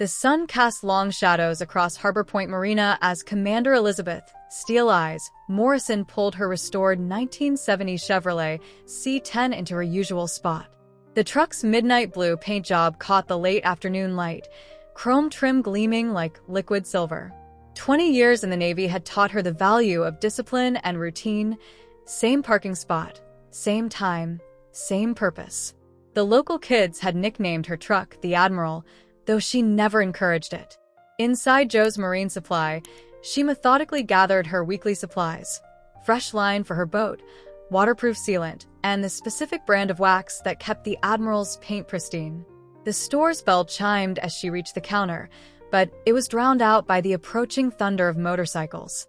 The sun cast long shadows across Harbor Point Marina as Commander Elizabeth, steel eyes, Morrison pulled her restored 1970 Chevrolet C10 into her usual spot. The truck's midnight blue paint job caught the late afternoon light, chrome trim gleaming like liquid silver. 20 years in the Navy had taught her the value of discipline and routine. Same parking spot, same time, same purpose. The local kids had nicknamed her truck the Admiral, though she never encouraged it. Inside Joe's Marine Supply, she methodically gathered her weekly supplies: fresh line for her boat, waterproof sealant, and the specific brand of wax that kept the Admiral's paint pristine. The store's bell chimed as she reached the counter, but it was drowned out by the approaching thunder of motorcycles.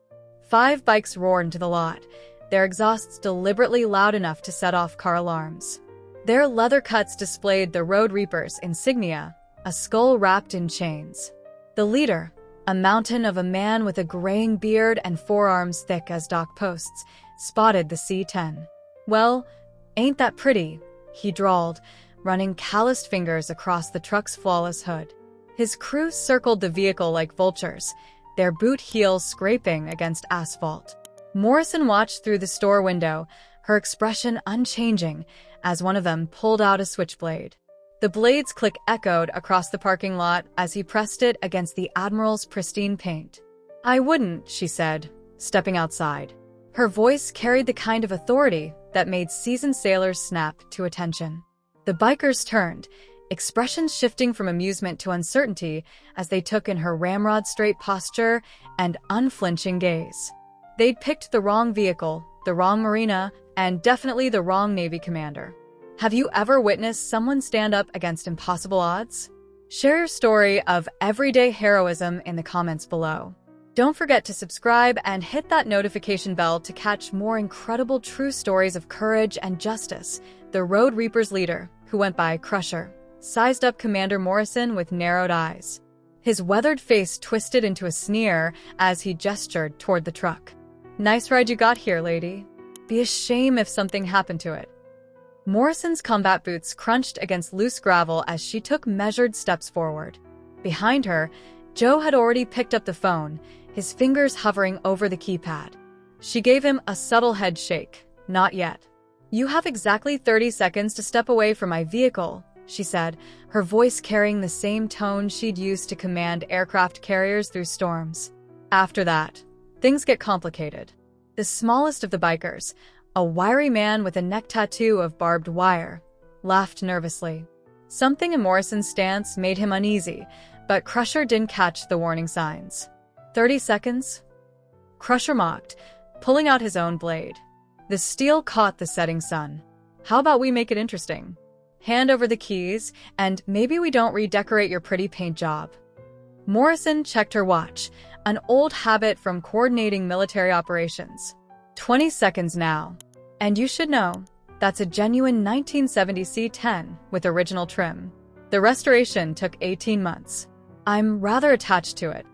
5 bikes roared into the lot, their exhausts deliberately loud enough to set off car alarms. Their leather cuts displayed the Road Reaper's insignia, a skull wrapped in chains. The leader, a mountain of a man with a graying beard and forearms thick as dock posts, spotted the C10. "Well, ain't that pretty?" he drawled, running calloused fingers across the truck's flawless hood. His crew circled the vehicle like vultures, their boot heels scraping against asphalt. Morrison watched through the store window, her expression unchanging, as one of them pulled out a switchblade. The blade's click echoed across the parking lot as he pressed it against the Admiral's pristine paint. "I wouldn't," she said, stepping outside. Her voice carried the kind of authority that made seasoned sailors snap to attention. The bikers turned, expressions shifting from amusement to uncertainty as they took in her ramrod-straight posture and unflinching gaze. They'd picked the wrong vehicle, the wrong marina, and definitely the wrong Navy commander. Have you ever witnessed someone stand up against impossible odds? Share your story of everyday heroism in the comments below. Don't forget to subscribe and hit that notification bell to catch more incredible true stories of courage and justice. The Road Reaper's leader, who went by Crusher, sized up Commander Morrison with narrowed eyes. His weathered face twisted into a sneer as he gestured toward the truck. "Nice ride you got here, lady. Be a shame if something happened to it." Morrison's combat boots crunched against loose gravel as she took measured steps forward. Behind her, Joe had already picked up the phone, his fingers hovering over the keypad. She gave him a subtle head shake. "Not yet. You have exactly 30 seconds to step away from my vehicle," she said, her voice carrying the same tone she'd used to command aircraft carriers through storms. After that, things get complicated. The smallest of the bikers, a wiry man with a neck tattoo of barbed wire, laughed nervously. Something in Morrison's stance made him uneasy, but Crusher didn't catch the warning signs. 30 seconds? Crusher mocked, pulling out his own blade. The steel caught the setting sun. "How about we make it interesting? Hand over the keys, and maybe we don't redecorate your pretty paint job." Morrison checked her watch, an old habit from coordinating military operations. 20 seconds now. "And you should know, that's a genuine 1970 C10 with original trim. The restoration took 18 months. I'm rather attached to it."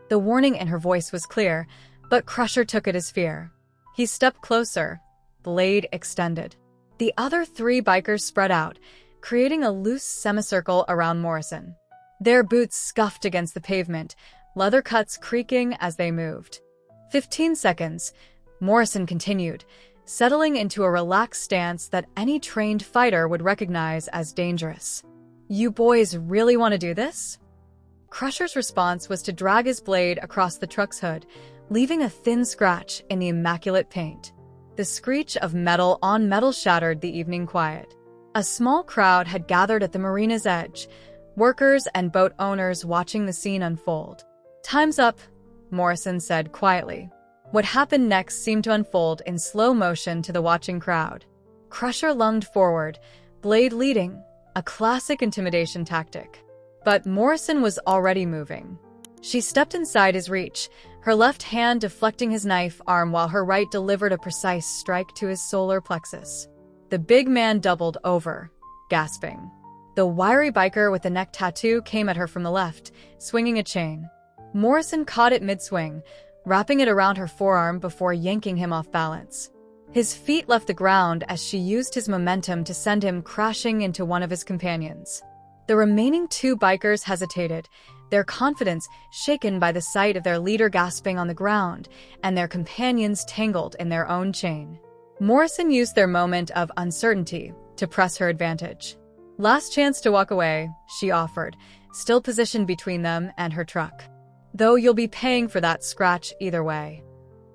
The warning in her voice was clear, but Crusher took it as fear. He stepped closer, blade extended. The other 3 bikers spread out, creating a loose semicircle around Morrison. Their boots scuffed against the pavement, leather cuts creaking as they moved. 15 seconds. Morrison continued, settling into a relaxed stance that any trained fighter would recognize as dangerous. "You boys really want to do this?" Crusher's response was to drag his blade across the truck's hood, leaving a thin scratch in the immaculate paint. The screech of metal on metal shattered the evening quiet. A small crowd had gathered at the marina's edge, workers and boat owners watching the scene unfold. "Time's up," Morrison said quietly. What happened next seemed to unfold in slow motion to the watching crowd. Crusher lunged forward, blade leading, a classic intimidation tactic. But Morrison was already moving. She stepped inside his reach, her left hand deflecting his knife arm while her right delivered a precise strike to his solar plexus. The big man doubled over, gasping. The wiry biker with the neck tattoo came at her from the left, swinging a chain. Morrison caught it mid-swing, wrapping it around her forearm before yanking him off balance. His feet left the ground as she used his momentum to send him crashing into one of his companions. The remaining 2 bikers hesitated, their confidence shaken by the sight of their leader gasping on the ground and their companions tangled in their own chain. Morrison used their moment of uncertainty to press her advantage. "Last chance to walk away," she offered, still positioned between them and her truck. "Though you'll be paying for that scratch either way."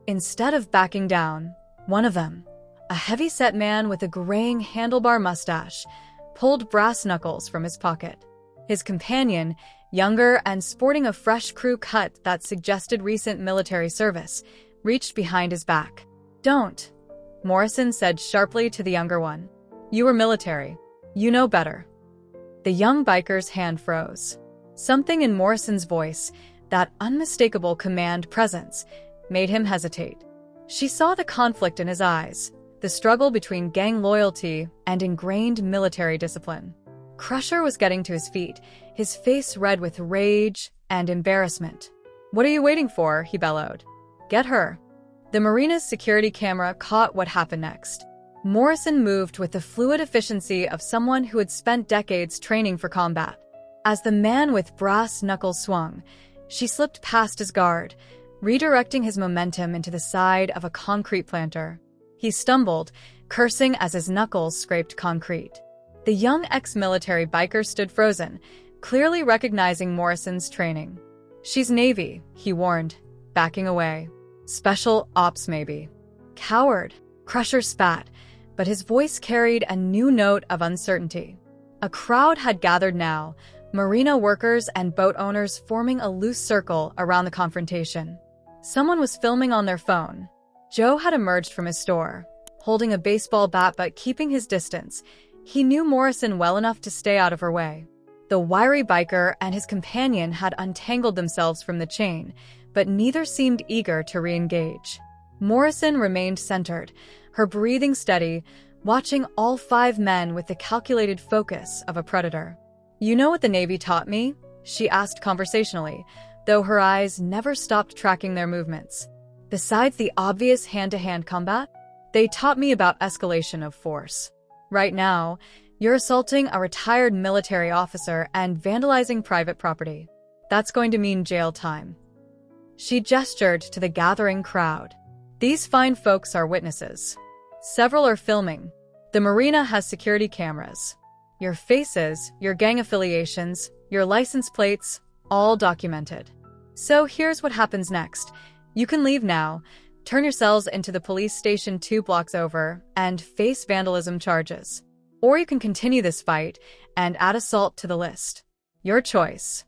Instead of backing down, one of them, a heavy-set man with a graying handlebar mustache, pulled brass knuckles from his pocket. His companion, younger and sporting a fresh crew cut that suggested recent military service, reached behind his back. "Don't," Morrison said sharply to the younger one. "You were military. You know better." The young biker's hand froze. Something in Morrison's voice, that unmistakable command presence, made him hesitate. She saw the conflict in his eyes, the struggle between gang loyalty and ingrained military discipline. Crusher was getting to his feet, his face red with rage and embarrassment. "What are you waiting for?" he bellowed. "Get her." The marina's security camera caught what happened next. Morrison moved with the fluid efficiency of someone who had spent decades training for combat. As the man with brass knuckles swung, she slipped past his guard, redirecting his momentum into the side of a concrete planter. He stumbled, cursing as his knuckles scraped concrete. The young ex-military biker stood frozen, clearly recognizing Morrison's training. "She's Navy," he warned, backing away. "Special ops, maybe." "Coward," Crusher spat, but his voice carried a new note of uncertainty. A crowd had gathered now, marina workers and boat owners forming a loose circle around the confrontation. Someone was filming on their phone. Joe had emerged from his store, holding a baseball bat but keeping his distance. He knew Morrison well enough to stay out of her way. The wiry biker and his companion had untangled themselves from the chain, but neither seemed eager to re-engage. Morrison remained centered, her breathing steady, watching all 5 men with the calculated focus of a predator. "You know what the Navy taught me?" she asked conversationally, though her eyes never stopped tracking their movements. "Besides the obvious hand-to-hand combat, they taught me about escalation of force. Right now, you're assaulting a retired military officer and vandalizing private property. That's going to mean jail time." She gestured to the gathering crowd. "These fine folks are witnesses. Several are filming. The marina has security cameras. Your faces, your gang affiliations, your license plates, all documented. So here's what happens next. You can leave now, turn yourselves into the police station 2 blocks over, and face vandalism charges. Or you can continue this fight and add assault to the list. Your choice."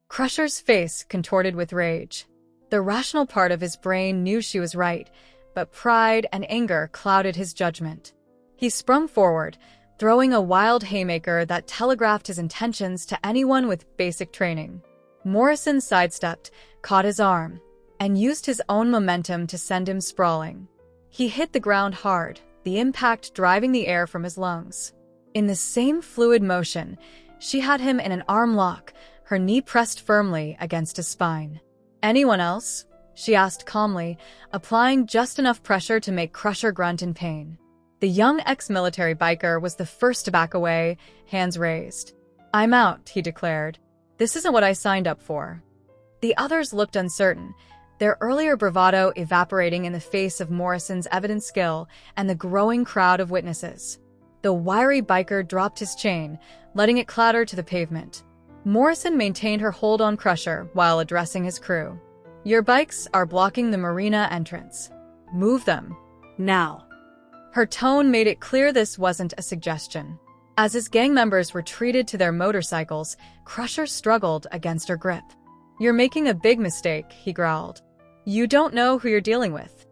Crusher's face contorted with rage. The rational part of his brain knew she was right, but pride and anger clouded his judgment. He sprung forward, throwing a wild haymaker that telegraphed his intentions to anyone with basic training. Morrison sidestepped, caught his arm, and used his own momentum to send him sprawling. He hit the ground hard, the impact driving the air from his lungs. In the same fluid motion, she had him in an arm lock, her knee pressed firmly against his spine. "Anyone else?" she asked calmly, applying just enough pressure to make Crusher grunt in pain. The young ex-military biker was the first to back away, hands raised. "I'm out," he declared. "This isn't what I signed up for." The others looked uncertain, their earlier bravado evaporating in the face of Morrison's evident skill and the growing crowd of witnesses. The wiry biker dropped his chain, letting it clatter to the pavement. Morrison maintained her hold on Crusher while addressing his crew. "Your bikes are blocking the marina entrance. Move them. Now." Her tone made it clear this wasn't a suggestion. As his gang members retreated to their motorcycles, Crusher struggled against her grip. "You're making a big mistake," he growled. "You don't know who you're dealing with."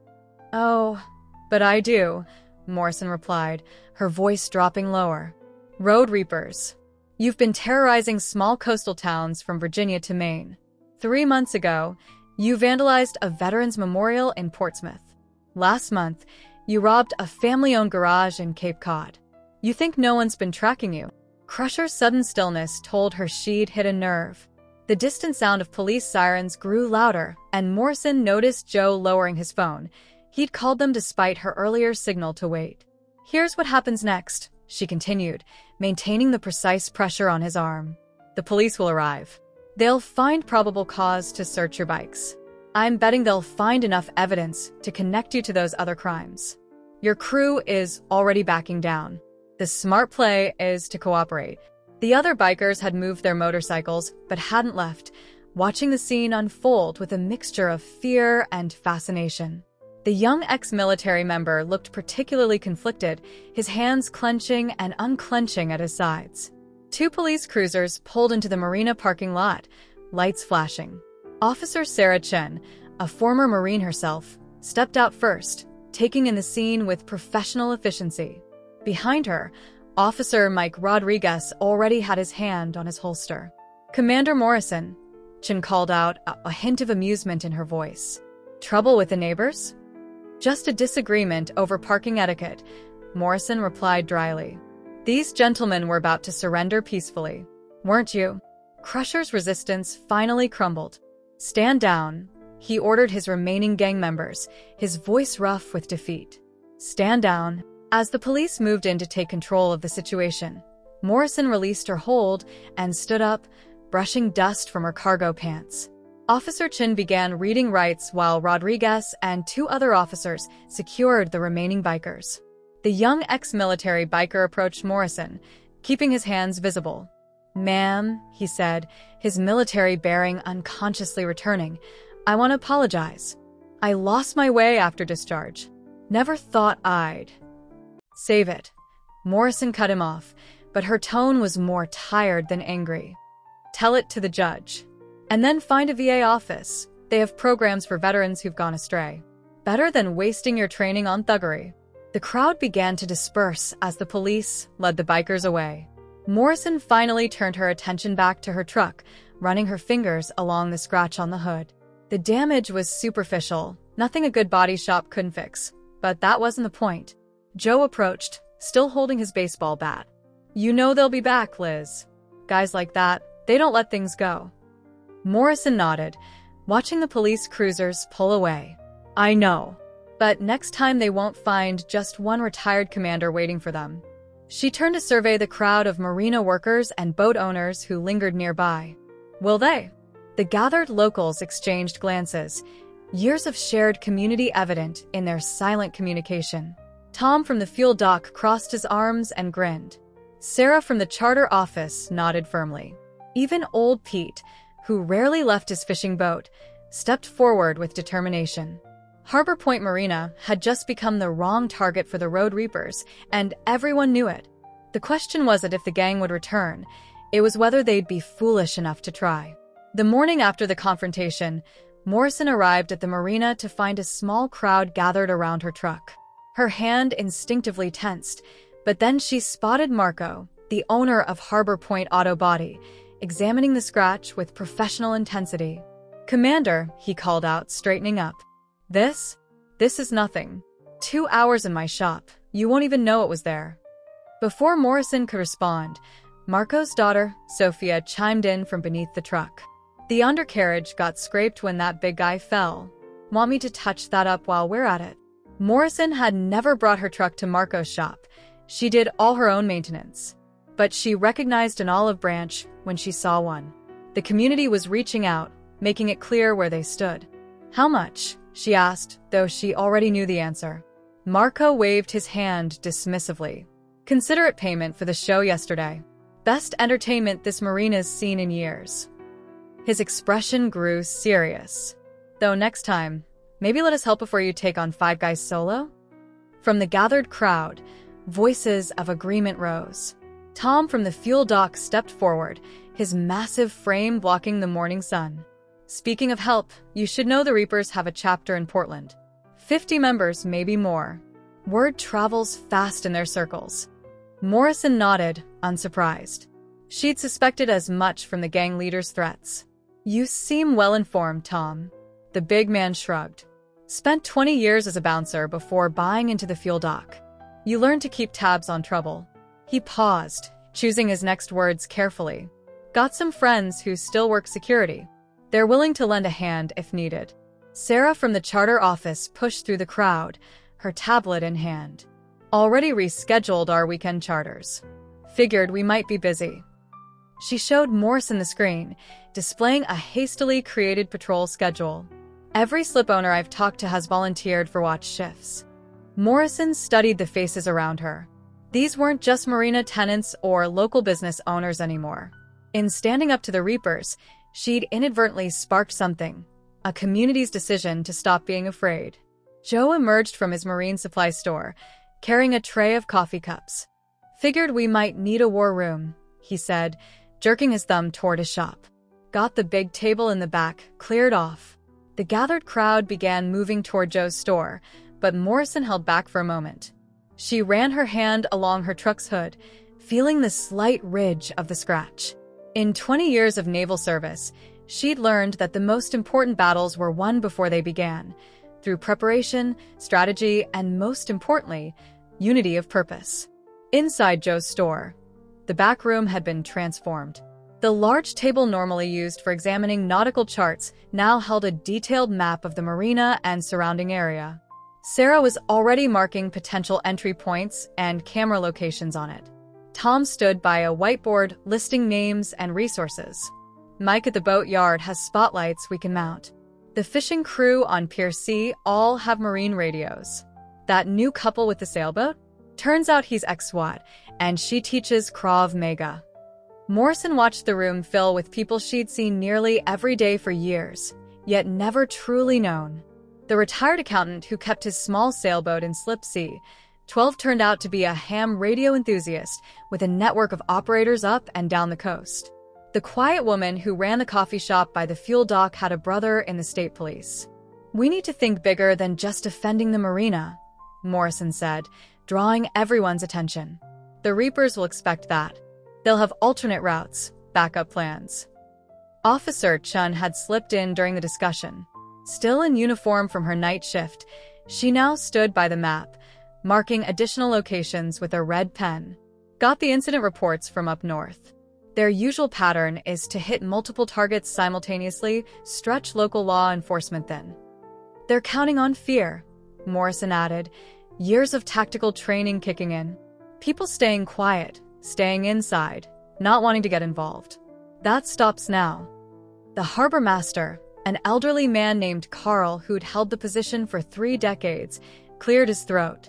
"Oh, but I do," Morrison replied, her voice dropping lower. "Road Reapers. You've been terrorizing small coastal towns from Virginia to Maine. 3 months ago, you vandalized a veterans memorial in Portsmouth. Last month, you robbed a family-owned garage in Cape Cod. You think no one's been tracking you?" Crusher's sudden stillness told her she'd hit a nerve. The distant sound of police sirens grew louder, and Morrison noticed Joe lowering his phone. He'd called them despite her earlier signal to wait. "Here's what happens next," she continued, maintaining the precise pressure on his arm. "The police will arrive. They'll find probable cause to search your bikes. I'm betting they'll find enough evidence to connect you to those other crimes. Your crew is already backing down. The smart play is to cooperate. The other bikers had moved their motorcycles, but hadn't left, watching the scene unfold with a mixture of fear and fascination. The young ex-military member looked particularly conflicted, his hands clenching and unclenching at his sides. 2 police cruisers pulled into the marina parking lot, lights flashing. Officer Sarah Chen, a former Marine herself, stepped out first, taking in the scene with professional efficiency. Behind her, Officer Mike Rodriguez already had his hand on his holster. "Commander Morrison," Chen called out, a hint of amusement in her voice. "Trouble with the neighbors?" "Just a disagreement over parking etiquette," Morrison replied dryly. "These gentlemen were about to surrender peacefully, weren't you?" Crusher's resistance finally crumbled. "Stand down," he ordered his remaining gang members, his voice rough with defeat. "Stand down." As the police moved in to take control of the situation, Morrison released her hold and stood up, brushing dust from her cargo pants. Officer Chin began reading rights while Rodriguez and 2 other officers secured the remaining bikers. The young ex-military biker approached Morrison, keeping his hands visible. "Ma'am," he said, his military bearing unconsciously returning, "I want to apologize. I lost my way after discharge. Never thought I'd..." "Save it." Morrison cut him off, but her tone was more tired than angry. "Tell it to the judge. And then find a VA office. They have programs for veterans who've gone astray. Better than wasting your training on thuggery." The crowd began to disperse as the police led the bikers away. Morrison finally turned her attention back to her truck, running her fingers along the scratch on the hood. The damage was superficial, nothing a good body shop couldn't fix. But that wasn't the point. Joe approached, still holding his baseball bat. "You know they'll be back, Liz. Guys like that, they don't let things go." Morrison nodded, watching the police cruisers pull away. "I know. But next time they won't find just one retired commander waiting for them." She turned to survey the crowd of marina workers and boat owners who lingered nearby. "Will they?" The gathered locals exchanged glances, years of shared community evident in their silent communication. Tom from the fuel dock crossed his arms and grinned. Sarah from the charter office nodded firmly. Even old Pete, who rarely left his fishing boat, stepped forward with determination. Harbor Point Marina had just become the wrong target for the Road Reapers, and everyone knew it. The question wasn't if the gang would return, it was whether they'd be foolish enough to try. The morning after the confrontation, Morrison arrived at the marina to find a small crowd gathered around her truck. Her hand instinctively tensed, but then she spotted Marco, the owner of Harbor Point Auto Body, examining the scratch with professional intensity. "Commander," he called out, straightening up. This is nothing. 2 hours in my shop. You won't even know it was there." Before Morrison could respond, Marco's daughter, Sophia, chimed in from beneath the truck. "The undercarriage got scraped when that big guy fell. Want me to touch that up while we're at it?" Morrison had never brought her truck to Marco's shop. She did all her own maintenance. But she recognized an olive branch when she saw one. The community was reaching out, making it clear where they stood. "How much?" she asked, though she already knew the answer. Marco waved his hand dismissively. "Considerate payment for the show yesterday. Best entertainment this marina's seen in years." His expression grew serious. "Though next time, maybe let us help before you take on 5 guys solo?" From the gathered crowd, voices of agreement rose. Tom from the fuel dock stepped forward, his massive frame blocking the morning sun. "Speaking of help, you should know the Reapers have a chapter in Portland. 50 members, maybe more. Word travels fast in their circles." Morrison nodded, unsurprised. She'd suspected as much from the gang leader's threats. "You seem well-informed, Tom." The big man shrugged. "Spent 20 years as a bouncer before buying into the fuel dock. You learn to keep tabs on trouble." He paused, choosing his next words carefully. "Got some friends who still work security. They're willing to lend a hand if needed." Sarah from the charter office pushed through the crowd, her tablet in hand. "Already rescheduled our weekend charters. Figured we might be busy." She showed Morrison the screen, displaying a hastily created patrol schedule. Every slip owner I've talked to has volunteered for watch shifts. Morrison studied the faces around her. These weren't just marina tenants or local business owners anymore. In standing up to the Reapers, she'd inadvertently sparked something, a community's decision to stop being afraid. Joe emerged from his marine supply store, carrying a tray of coffee cups. "Figured we might need a war room," he said, jerking his thumb toward his shop. Got the big table in the back cleared off. The gathered crowd began moving toward Joe's store, but Morrison held back for a moment. She ran her hand along her truck's hood, feeling the slight ridge of the scratch. In 20 years of naval service, she'd learned that the most important battles were won before they began, through preparation, strategy, and most importantly, unity of purpose. Inside Joe's store, the back room had been transformed. The large table normally used for examining nautical charts now held a detailed map of the marina and surrounding area. Sarah was already marking potential entry points and camera locations on it. Tom stood by a whiteboard listing names and resources. Mike at the boatyard has spotlights we can mount. The fishing crew on Pier C all have marine radios. That new couple with the sailboat? Turns out he's ex-SWAT, and she teaches Krav Maga. Morrison watched the room fill with people she'd seen nearly every day for years, yet never truly known. The retired accountant who kept his small sailboat in Slip Sea, 12 turned out to be a ham radio enthusiast with a network of operators up and down the coast. The quiet woman who ran the coffee shop by the fuel dock had a brother in the state police. "We need to think bigger than just defending the marina," Morrison said, drawing everyone's attention. "The Reapers will expect that. They'll have alternate routes, backup plans." Officer Chun had slipped in during the discussion. Still in uniform from her night shift, she now stood by the map, marking additional locations with a red pen. "Got the incident reports from up north. Their usual pattern is to hit multiple targets simultaneously, stretch local law enforcement thin. They're counting on fear," Morrison added, years of tactical training kicking in. People staying quiet, staying inside, not wanting to get involved. That stops now. The harbor master, an elderly man named Carl who'd held the position for 3 decades, cleared his throat.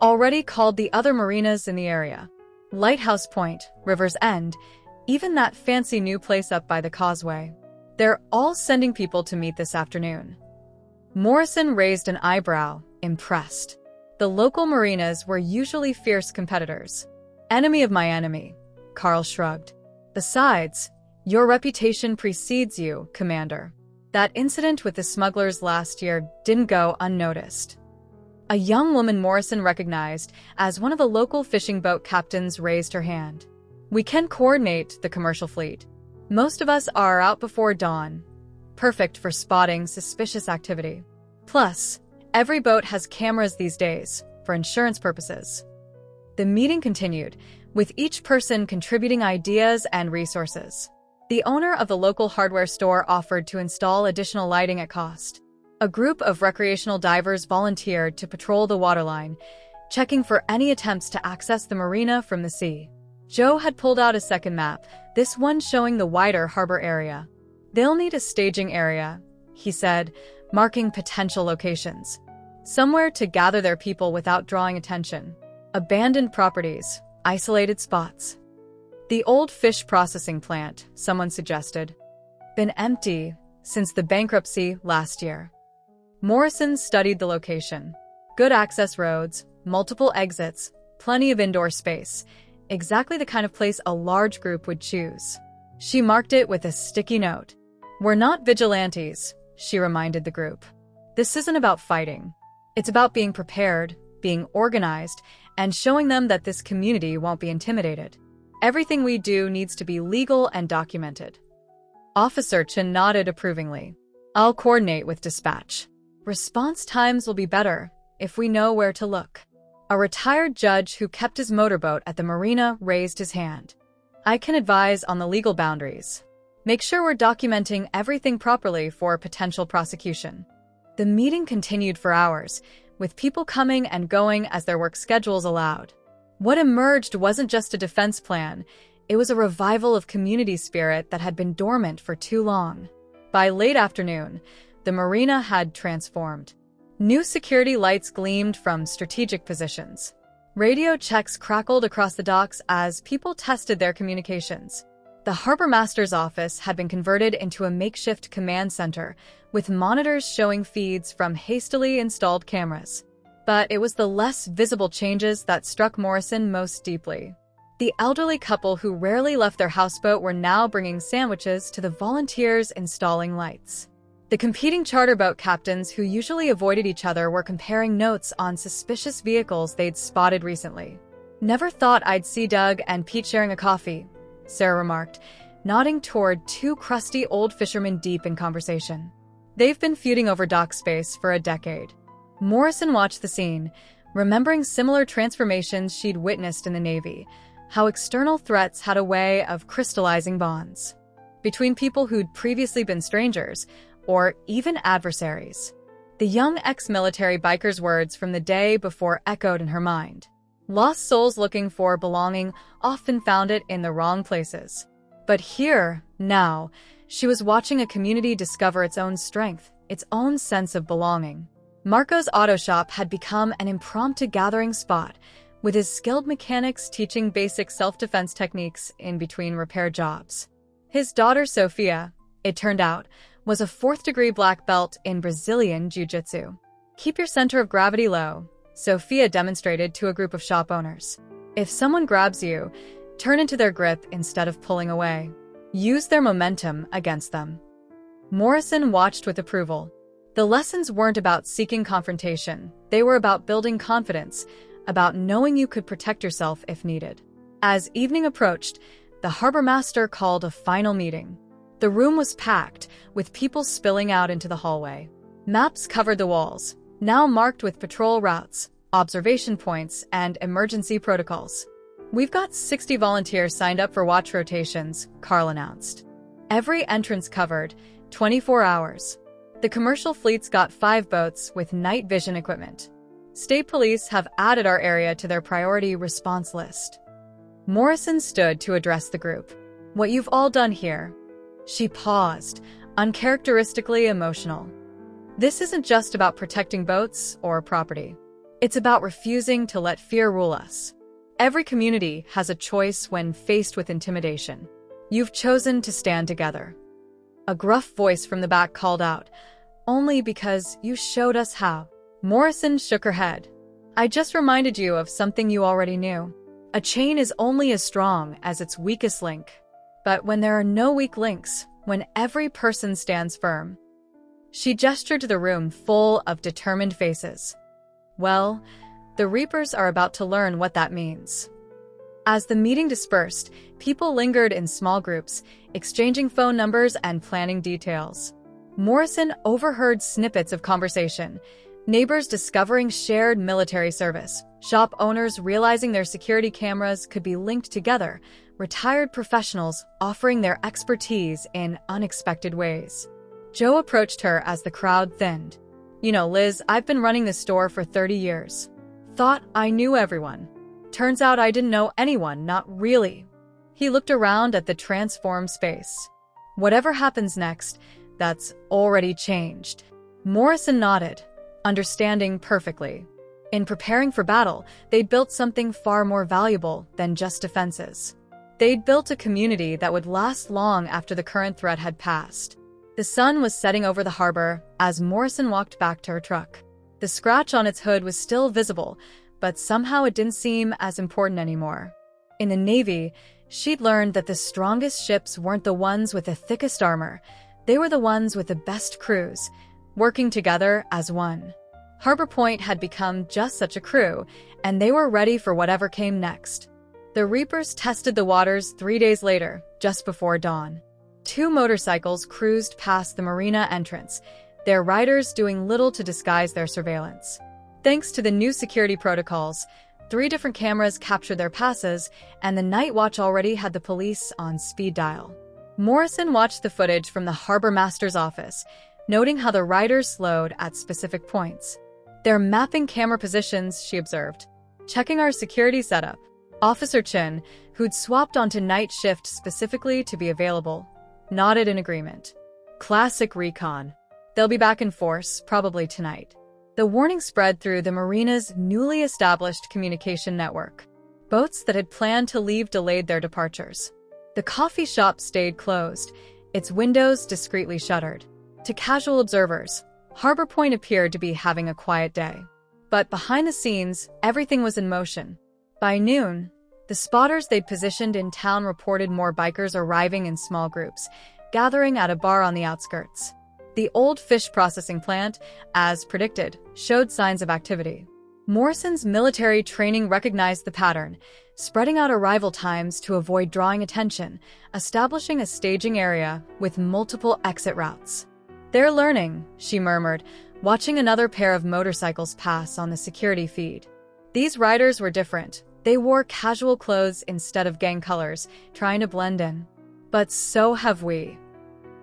Already called the other marinas in the area. Lighthouse Point, River's End, even that fancy new place up by the causeway. They're all sending people to meet this afternoon. Morrison raised an eyebrow, impressed. The local marinas were usually fierce competitors. "Enemy of my enemy," Carl shrugged. "Besides, your reputation precedes you, Commander. That incident with the smugglers last year didn't go unnoticed." A young woman Morrison recognized as one of the local fishing boat captains raised her hand. "We can coordinate the commercial fleet. Most of us are out before dawn. Perfect for spotting suspicious activity. Plus, every boat has cameras these days, for insurance purposes." The meeting continued, with each person contributing ideas and resources. The owner of the local hardware store offered to install additional lighting at cost. A group of recreational divers volunteered to patrol the waterline, checking for any attempts to access the marina from the sea. Joe had pulled out a second map, this one showing the wider harbor area. "They'll need a staging area," he said, marking potential locations. "Somewhere to gather their people without drawing attention. Abandoned properties, isolated spots." "The old fish processing plant," someone suggested. "Been empty since the bankruptcy last year." Morrison studied the location. Good access roads, multiple exits, plenty of indoor space. Exactly the kind of place a large group would choose. She marked it with a sticky note. "We're not vigilantes," she reminded the group. "This isn't about fighting. It's about being prepared, being organized, and showing them that this community won't be intimidated. Everything we do needs to be legal and documented." Officer Chin nodded approvingly. "I'll coordinate with dispatch. Response times will be better if we know where to look." A retired judge who kept his motorboat at the marina raised his hand. "I can advise on the legal boundaries. Make sure we're documenting everything properly for potential prosecution." The meeting continued for hours, with people coming and going as their work schedules allowed. What emerged wasn't just a defense plan, It was a revival of community spirit that had been dormant for too long. By late afternoon, the marina had transformed. New security lights gleamed from strategic positions. Radio checks crackled across the docks as people tested their communications. The harbor master's office had been converted into a makeshift command center, with monitors showing feeds from hastily installed cameras. But it was the less visible changes that struck Morrison most deeply. The elderly couple who rarely left their houseboat were now bringing sandwiches to the volunteers installing lights. The competing charter boat captains who usually avoided each other were comparing notes on suspicious vehicles they'd spotted recently. "Never thought I'd see Doug and Pete sharing a coffee," Sarah remarked, nodding toward two crusty old fishermen deep in conversation. They've been feuding over dock space for a decade. Morrison watched the scene, remembering similar transformations she'd witnessed in the Navy, how external threats had a way of crystallizing bonds between people who'd previously been strangers, or even adversaries. The young ex-military biker's words from the day before echoed in her mind. Lost souls looking for belonging often found it in the wrong places. But here, now, she was watching a community discover its own strength, its own sense of belonging. Marco's auto shop had become an impromptu gathering spot, with his skilled mechanics teaching basic self-defense techniques in between repair jobs. His daughter, Sophia, it turned out, was a fourth-degree black belt in Brazilian Jiu-Jitsu. "Keep your center of gravity low," Sophia demonstrated to a group of shop owners. "If someone grabs you, turn into their grip instead of pulling away. Use their momentum against them." Morrison watched with approval. The lessons weren't about seeking confrontation. They were about building confidence, about knowing you could protect yourself if needed. As evening approached, the harbor master called a final meeting. The room was packed, with people spilling out into the hallway. Maps covered the walls, now marked with patrol routes, observation points, and emergency protocols. "We've got 60 volunteers signed up for watch rotations," Carl announced. "Every entrance covered, 24 hours. The commercial fleet's got 5 boats with night vision equipment. State police have added our area to their priority response list." Morrison stood to address the group. "What you've all done here." She paused, uncharacteristically emotional. "This isn't just about protecting boats or property. It's about refusing to let fear rule us. Every community has a choice when faced with intimidation. You've chosen to stand together." A gruff voice from the back called out, "Only because you showed us how." Morrison shook her head. "I just reminded you of something you already knew. A chain is only as strong as its weakest link. But when there are no weak links, when every person stands firm." She gestured to the room full of determined faces. "Well, the Reapers are about to learn what that means." As the meeting dispersed, people lingered in small groups, exchanging phone numbers and planning details. Morrison overheard snippets of conversation, neighbors discovering shared military service, shop owners realizing their security cameras could be linked together, retired professionals offering their expertise in unexpected ways. Joe approached her as the crowd thinned. "You know, Liz, I've been running this store for 30 years. Thought I knew everyone. Turns out I didn't know anyone, not really." He looked around at the transformed space. "Whatever happens next, that's already changed." Morrison nodded, understanding perfectly. In preparing for battle, they'd built something far more valuable than just defenses. They'd built a community that would last long after the current threat had passed. The sun was setting over the harbor as Morrison walked back to her truck. The scratch on its hood was still visible, but somehow it didn't seem as important anymore. In the Navy, she'd learned that the strongest ships weren't the ones with the thickest armor. They were the ones with the best crews, working together as one. Harbor Point had become just such a crew, and they were ready for whatever came next. The Reapers tested the waters 3 days later, just before dawn. 2 motorcycles cruised past the marina entrance, their riders doing little to disguise their surveillance. Thanks to the new security protocols, 3 different cameras captured their passes, and the night watch already had the police on speed dial. Morrison watched the footage from the harbor master's office, noting how the riders slowed at specific points. "They're mapping camera positions," she observed. "Checking our security setup." Officer Chin, who'd swapped onto night shift specifically to be available, nodded in agreement. Classic recon. They'll be back in force, probably tonight. The warning spread through the marina's newly established communication network. Boats that had planned to leave delayed their departures. The coffee shop stayed closed, its windows discreetly shuttered. To casual observers, Harbor Point appeared to be having a quiet day. But behind the scenes, everything was in motion. By noon, the spotters they'd positioned in town reported more bikers arriving in small groups, gathering at a bar on the outskirts. The old fish processing plant, as predicted, showed signs of activity. Morrison's military training recognized the pattern, spreading out arrival times to avoid drawing attention, establishing a staging area with multiple exit routes. "They're learning," she murmured, watching another pair of motorcycles pass on the security feed. These riders were different. They wore casual clothes instead of gang colors, trying to blend in. But so have we.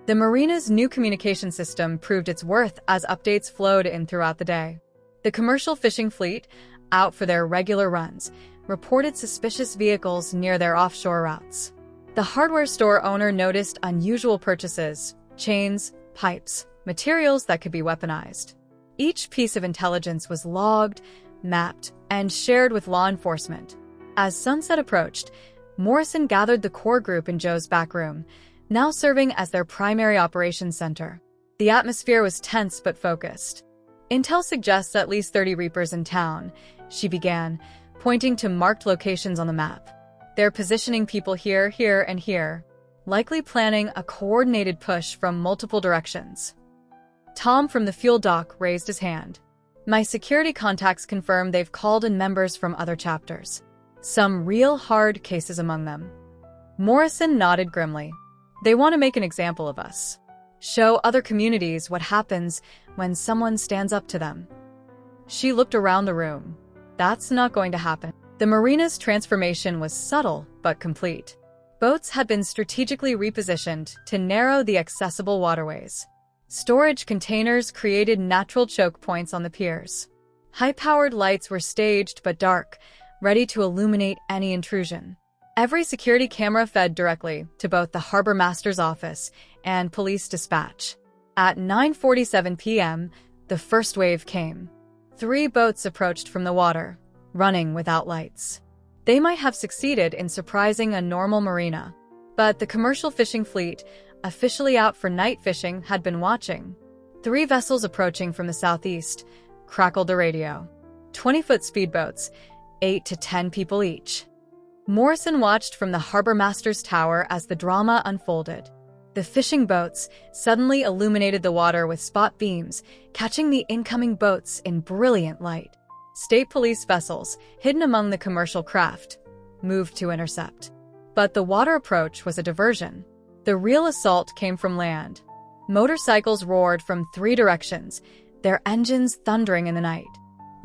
The marina's new communication system proved its worth as updates flowed in throughout the day. The commercial fishing fleet, out for their regular runs, reported suspicious vehicles near their offshore routes. The hardware store owner noticed unusual purchases, chains, pipes, materials that could be weaponized. Each piece of intelligence was logged, mapped, and shared with law enforcement. As sunset approached, Morrison gathered the core group in Joe's back room, now serving as their primary operations center. The atmosphere was tense but focused. "Intel suggests at least 30 Reapers in town," she began, pointing to marked locations on the map. "They're positioning people here, here, and here, likely planning a coordinated push from multiple directions." Tom from the fuel dock raised his hand. "My security contacts confirm they've called in members from other chapters. Some real hard cases among them." Morrison nodded grimly. "They want to make an example of us. Show other communities what happens when someone stands up to them." She looked around the room. That's not going to happen. The marina's transformation was subtle but complete. Boats had been strategically repositioned to narrow the accessible waterways. Storage containers created natural choke points on the piers. High-powered lights were staged but dark, ready to illuminate any intrusion. Every security camera fed directly to both the harbor master's office and police dispatch. At 9:47 p.m., the first wave came. 3 boats approached from the water, running without lights. They might have succeeded in surprising a normal marina, but the commercial fishing fleet, officially out for night fishing, had been watching. 3 vessels approaching from the southeast, crackled the radio. 20-foot speedboats, 8 to 10 people each. Morrison watched from the harbor master's tower as the drama unfolded. The fishing boats suddenly illuminated the water with spot beams, catching the incoming boats in brilliant light. State police vessels, hidden among the commercial craft, moved to intercept. But the water approach was a diversion. The real assault came from land. Motorcycles roared from 3 directions, their engines thundering in the night.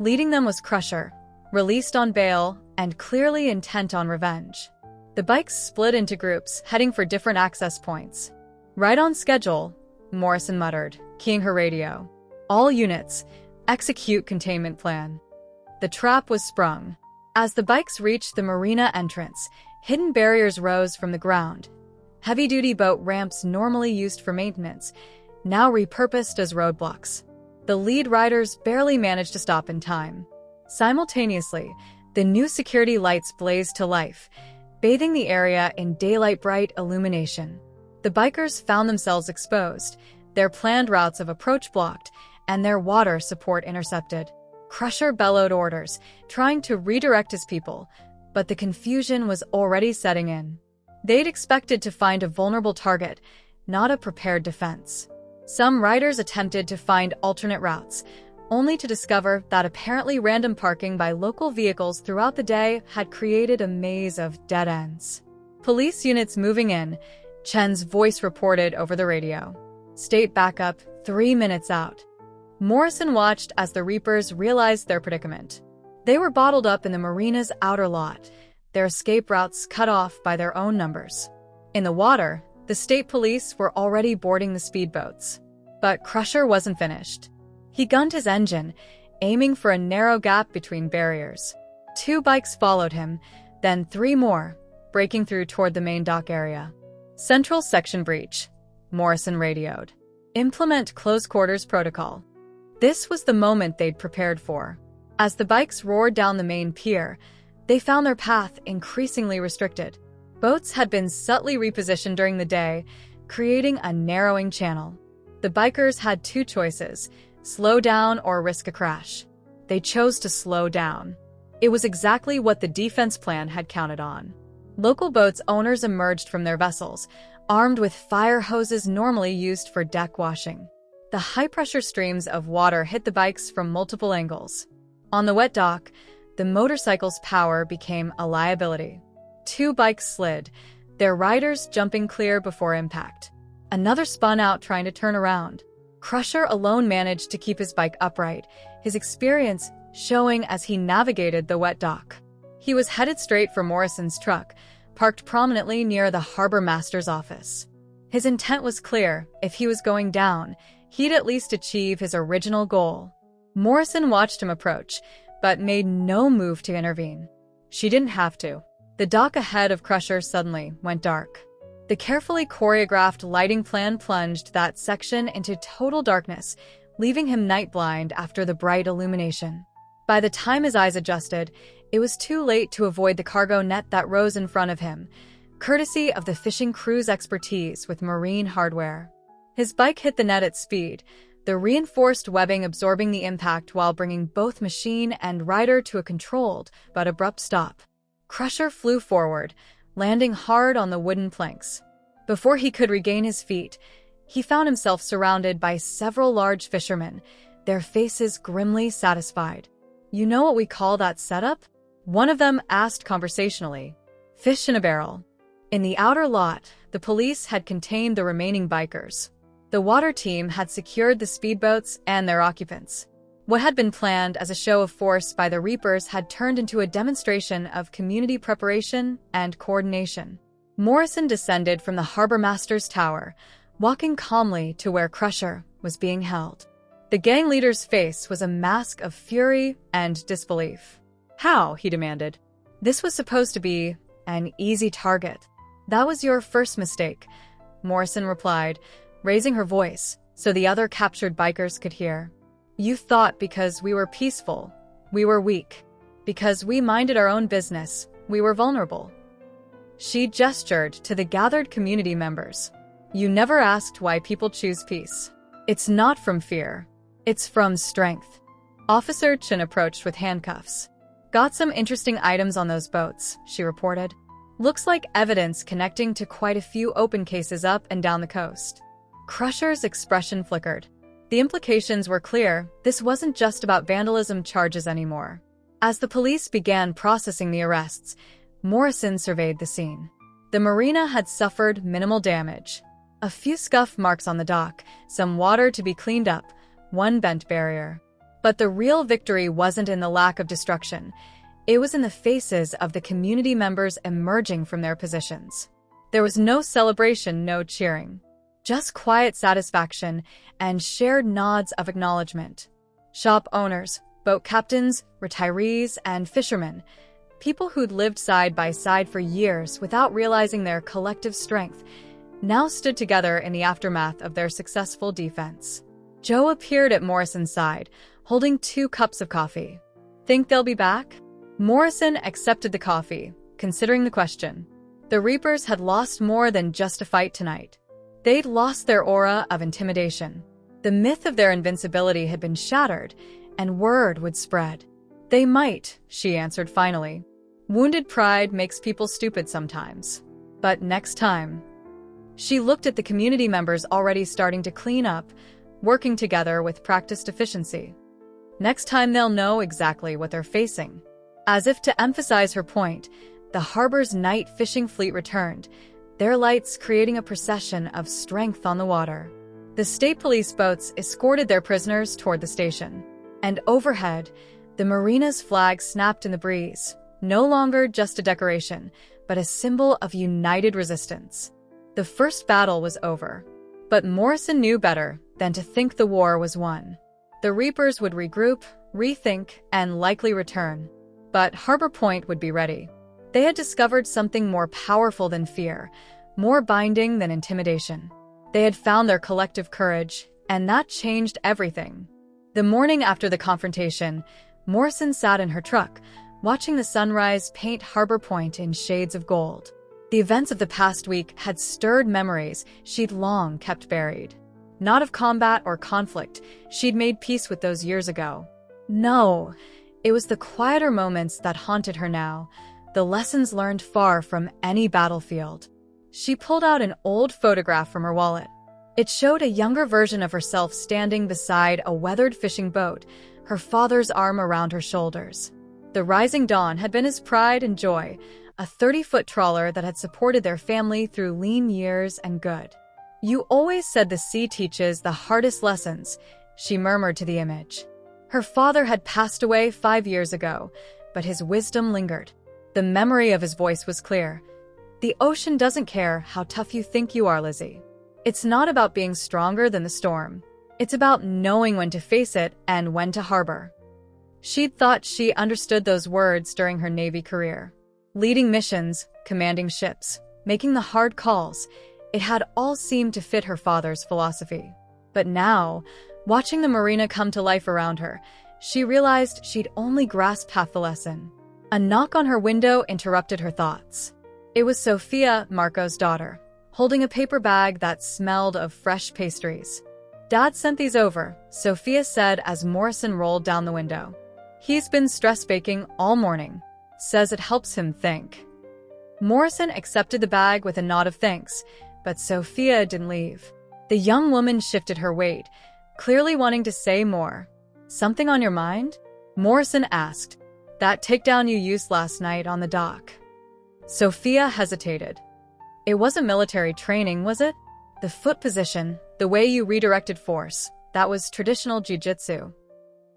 Leading them was Crusher, released on bail and clearly intent on revenge. The bikes split into groups, heading for different access points. "Right on schedule," Morrison muttered, keying her radio. "All units, execute containment plan." The trap was sprung. As the bikes reached the marina entrance, hidden barriers rose from the ground. Heavy-duty boat ramps normally used for maintenance, now repurposed as roadblocks. The lead riders barely managed to stop in time. Simultaneously, the new security lights blazed to life, bathing the area in daylight-bright illumination. The bikers found themselves exposed, their planned routes of approach blocked, and their water support intercepted. Crusher bellowed orders, trying to redirect his people, but the confusion was already setting in. They'd expected to find a vulnerable target, not a prepared defense. Some riders attempted to find alternate routes, only to discover that apparently random parking by local vehicles throughout the day had created a maze of dead ends. "Police units moving in," Chen's voice reported over the radio. "State backup 3 minutes out." Morrison watched as the Reapers realized their predicament. They were bottled up in the marina's outer lot, their escape routes cut off by their own numbers. In the water, the state police were already boarding the speedboats. But Crusher wasn't finished. He gunned his engine, aiming for a narrow gap between barriers. 2 bikes followed him, then 3 more, breaking through toward the main dock area. Central section breach, Morrison radioed. Implement close quarters protocol. This was the moment they'd prepared for. As the bikes roared down the main pier, they found their path increasingly restricted. Boats had been subtly repositioned during the day, creating a narrowing channel. The bikers had two choices: slow down or risk a crash. They chose to slow down. It was exactly what the defense plan had counted on. Local boats owners emerged from their vessels, armed with fire hoses normally used for deck washing. The high-pressure streams of water hit the bikes from multiple angles. On the wet dock, the motorcycle's power became a liability. Two bikes slid, their riders jumping clear before impact. Another spun out trying to turn around. Crusher alone managed to keep his bike upright, his experience showing as he navigated the wet dock. He was headed straight for Morrison's truck, parked prominently near the harbor master's office. His intent was clear: if he was going down, he'd at least achieve his original goal. Morrison watched him approach, but made no move to intervene. She didn't have to. The dock ahead of Crusher suddenly went dark. The carefully choreographed lighting plan plunged that section into total darkness, leaving him night-blind after the bright illumination. By the time his eyes adjusted, it was too late to avoid the cargo net that rose in front of him, courtesy of the fishing crew's expertise with marine hardware. His bike hit the net at speed, the reinforced webbing absorbing the impact while bringing both machine and rider to a controlled but abrupt stop. Crusher flew forward, landing hard on the wooden planks. Before he could regain his feet, he found himself surrounded by several large fishermen, their faces grimly satisfied. "You know what we call that setup?" One of them asked conversationally. "Fish in a barrel." In the outer lot, the police had contained the remaining bikers. The water team had secured the speedboats and their occupants. What had been planned as a show of force by the Reapers had turned into a demonstration of community preparation and coordination. Morrison descended from the harbor master's tower, walking calmly to where Crusher was being held. The gang leader's face was a mask of fury and disbelief. "How?" he demanded. "This was supposed to be an easy target." "That was your first mistake," Morrison replied, raising her voice so the other captured bikers could hear. "You thought because we were peaceful, we were weak. Because we minded our own business, we were vulnerable." She gestured to the gathered community members. "You never asked why people choose peace. It's not from fear. It's from strength." Officer Chin approached with handcuffs. "Got some interesting items on those boats," she reported. "Looks like evidence connecting to quite a few open cases up and down the coast." Crusher's expression flickered. The implications were clear. This wasn't just about vandalism charges anymore. As the police began processing the arrests, Morrison surveyed the scene. The marina had suffered minimal damage. A few scuff marks on the dock, some water to be cleaned up, one bent barrier. But the real victory wasn't in the lack of destruction. It was in the faces of the community members emerging from their positions. There was no celebration, no cheering. Just quiet satisfaction and shared nods of acknowledgement. Shop owners, boat captains, retirees, and fishermen, people who'd lived side by side for years without realizing their collective strength, now stood together in the aftermath of their successful defense. Joe appeared at Morrison's side, holding 2 cups of coffee. "Think they'll be back?" Morrison accepted the coffee, considering the question. The Reapers had lost more than just a fight tonight. They'd lost their aura of intimidation. The myth of their invincibility had been shattered, and word would spread. "They might," she answered finally. "Wounded pride makes people stupid sometimes. But next time." She looked at the community members already starting to clean up, working together with practiced efficiency. "Next time they'll know exactly what they're facing." As if to emphasize her point, the harbor's night fishing fleet returned, their lights creating a procession of strength on the water. The state police boats escorted their prisoners toward the station. And overhead, the marina's flag snapped in the breeze, no longer just a decoration, but a symbol of united resistance. The first battle was over. But Morrison knew better than to think the war was won. The Reapers would regroup, rethink, and likely return. But Harbor Point would be ready. They had discovered something more powerful than fear, more binding than intimidation. They had found their collective courage, and that changed everything. The morning after the confrontation, Morrison sat in her truck, watching the sunrise paint Harbor Point in shades of gold. The events of the past week had stirred memories she'd long kept buried. Not of combat or conflict, she'd made peace with those years ago. No, it was the quieter moments that haunted her now, the lessons learned far from any battlefield. She pulled out an old photograph from her wallet. It showed a younger version of herself standing beside a weathered fishing boat, her father's arm around her shoulders. The rising dawn had been his pride and joy, a 30-foot trawler that had supported their family through lean years and good. "You always said the sea teaches the hardest lessons," she murmured to the image. Her father had passed away 5 years ago, but his wisdom lingered. The memory of his voice was clear. "The ocean doesn't care how tough you think you are, Lizzie. It's not about being stronger than the storm. It's about knowing when to face it and when to harbor." She'd thought she understood those words during her Navy career. Leading missions, commanding ships, making the hard calls, it had all seemed to fit her father's philosophy. But now, watching the marina come to life around her, she realized she'd only grasped half the lesson. A knock on her window interrupted her thoughts. It was Sophia, Marco's daughter, holding a paper bag that smelled of fresh pastries. "Dad sent these over," Sophia said as Morrison rolled down the window. "He's been stress baking all morning. Says it helps him think." Morrison accepted the bag with a nod of thanks, but Sophia didn't leave. The young woman shifted her weight, clearly wanting to say more. "Something on your mind?" Morrison asked. "That takedown you used last night on the dock." Sophia hesitated. "It wasn't military training, was it? The foot position, the way you redirected force, that was traditional jiu-jitsu."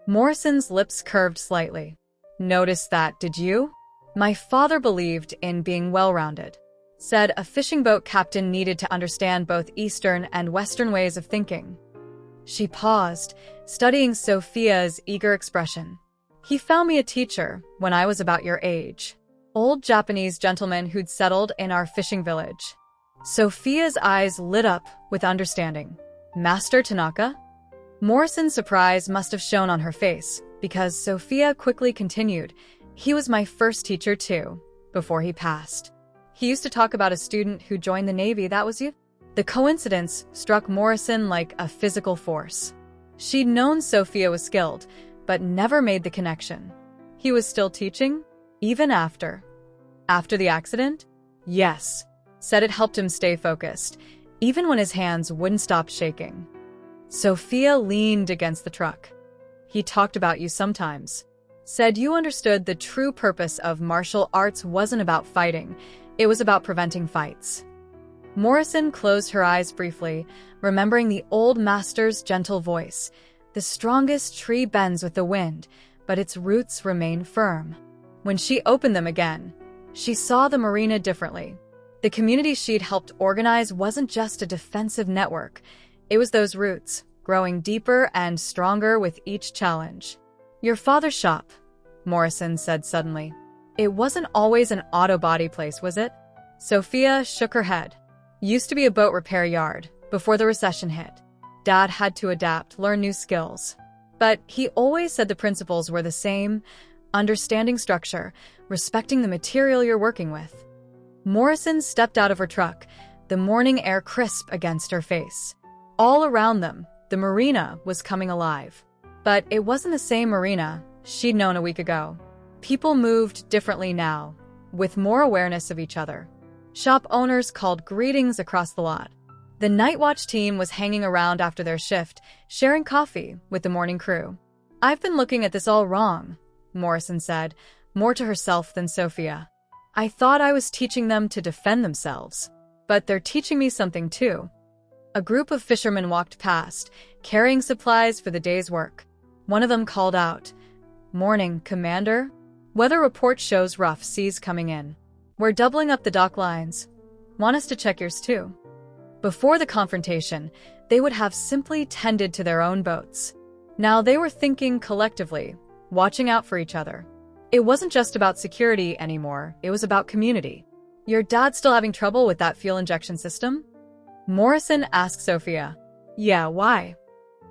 Morrison's lips curved slightly. "Noticed that, did you? My father believed in being well-rounded. Said a fishing boat captain needed to understand both Eastern and Western ways of thinking." She paused, studying Sophia's eager expression. "He found me a teacher when I was about your age. Old Japanese gentleman who'd settled in our fishing village." Sophia's eyes lit up with understanding. "Master Tanaka?" Morrison's surprise must have shown on her face, because Sophia quickly continued, "He was my first teacher too, before he passed. He used to talk about a student who joined the Navy, that was you?" The coincidence struck Morrison like a physical force. She'd known Sophia was skilled, but never made the connection. He was still teaching? Even after? After the accident? Yes. Said it helped him stay focused, even when his hands wouldn't stop shaking. Sophia leaned against the truck. "He talked about you sometimes. Said you understood the true purpose of martial arts wasn't about fighting, it was about preventing fights." Morrison closed her eyes briefly, remembering the old master's gentle voice. "The strongest tree bends with the wind, but its roots remain firm." When she opened them again, she saw the marina differently. The community she'd helped organize wasn't just a defensive network. It was those roots, growing deeper and stronger with each challenge. "Your father's shop," Morrison said suddenly. "It wasn't always an auto body place, was it?" Sophia shook her head. "Used to be a boat repair yard, before the recession hit. Dad had to adapt, learn new skills. But he always said the principles were the same: understanding structure, respecting the material you're working with." Morrison stepped out of her truck, the morning air crisp against her face. All around them, the marina was coming alive. But it wasn't the same marina she'd known a week ago. People moved differently now, with more awareness of each other. Shop owners called greetings across the lot. The night watch team was hanging around after their shift, sharing coffee with the morning crew. "I've been looking at this all wrong," Morrison said, more to herself than Sophia. "I thought I was teaching them to defend themselves. But they're teaching me something too." A group of fishermen walked past, carrying supplies for the day's work. One of them called out, "Morning, Commander. Weather report shows rough seas coming in. We're doubling up the dock lines. Want us to check yours too?" Before the confrontation, they would have simply tended to their own boats. Now they were thinking collectively, watching out for each other. It wasn't just about security anymore, it was about community. Your dad's still having trouble with that fuel injection system? Morrison asked Sophia. Yeah, why?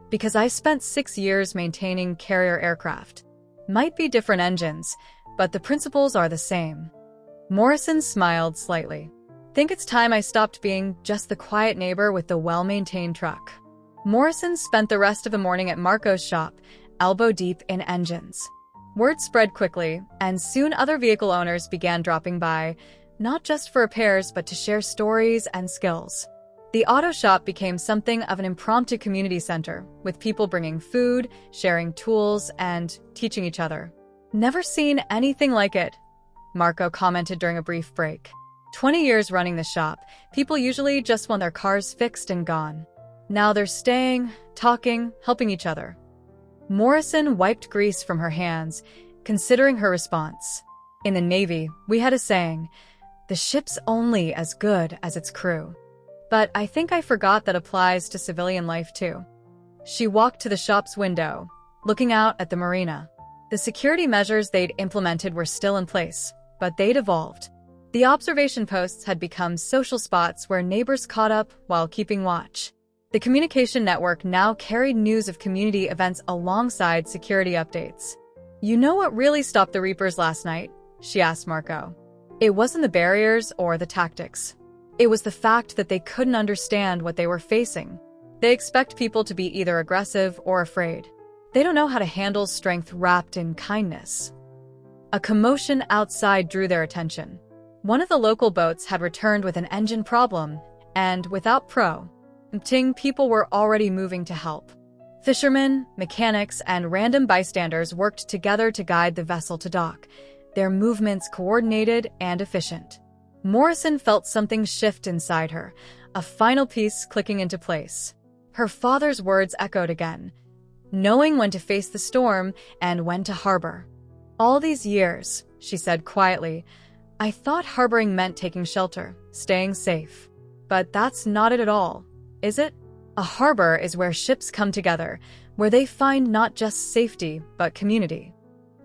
Because I spent 6 years maintaining carrier aircraft. Might be different engines, but the principles are the same. Morrison smiled slightly. Think it's time I stopped being just the quiet neighbor with the well-maintained truck. Morrison spent the rest of the morning at Marco's shop, elbow deep in engines. Word spread quickly, and soon other vehicle owners began dropping by, not just for repairs but to share stories and skills. The auto shop became something of an impromptu community center, with people bringing food, sharing tools, and teaching each other. Never seen anything like it, Marco commented during a brief break. 20 years running the shop, people usually just want their cars fixed and gone. Now they're staying, talking, helping each other. Morrison wiped grease from her hands, considering her response. In the Navy, we had a saying, "The ship's only as good as its crew." But I think I forgot that applies to civilian life too. She walked to the shop's window, looking out at the marina. The security measures they'd implemented were still in place, but they'd evolved. The observation posts had become social spots where neighbors caught up while keeping watch. The communication network now carried news of community events alongside security updates. You know what really stopped the Reapers last night? She asked Marco. It wasn't the barriers or the tactics. It was the fact that they couldn't understand what they were facing. They expect people to be either aggressive or afraid. They don't know how to handle strength wrapped in kindness. A commotion outside drew their attention. One of the local boats had returned with an engine problem, and without people were already moving to help. Fishermen, mechanics, and random bystanders worked together to guide the vessel to dock, their movements coordinated and efficient. Morrison felt something shift inside her, a final piece clicking into place. Her father's words echoed again, knowing when to face the storm and when to harbor. All these years, she said quietly, I thought harboring meant taking shelter, staying safe. But that's not it at all, is it? A harbor is where ships come together, where they find not just safety, but community.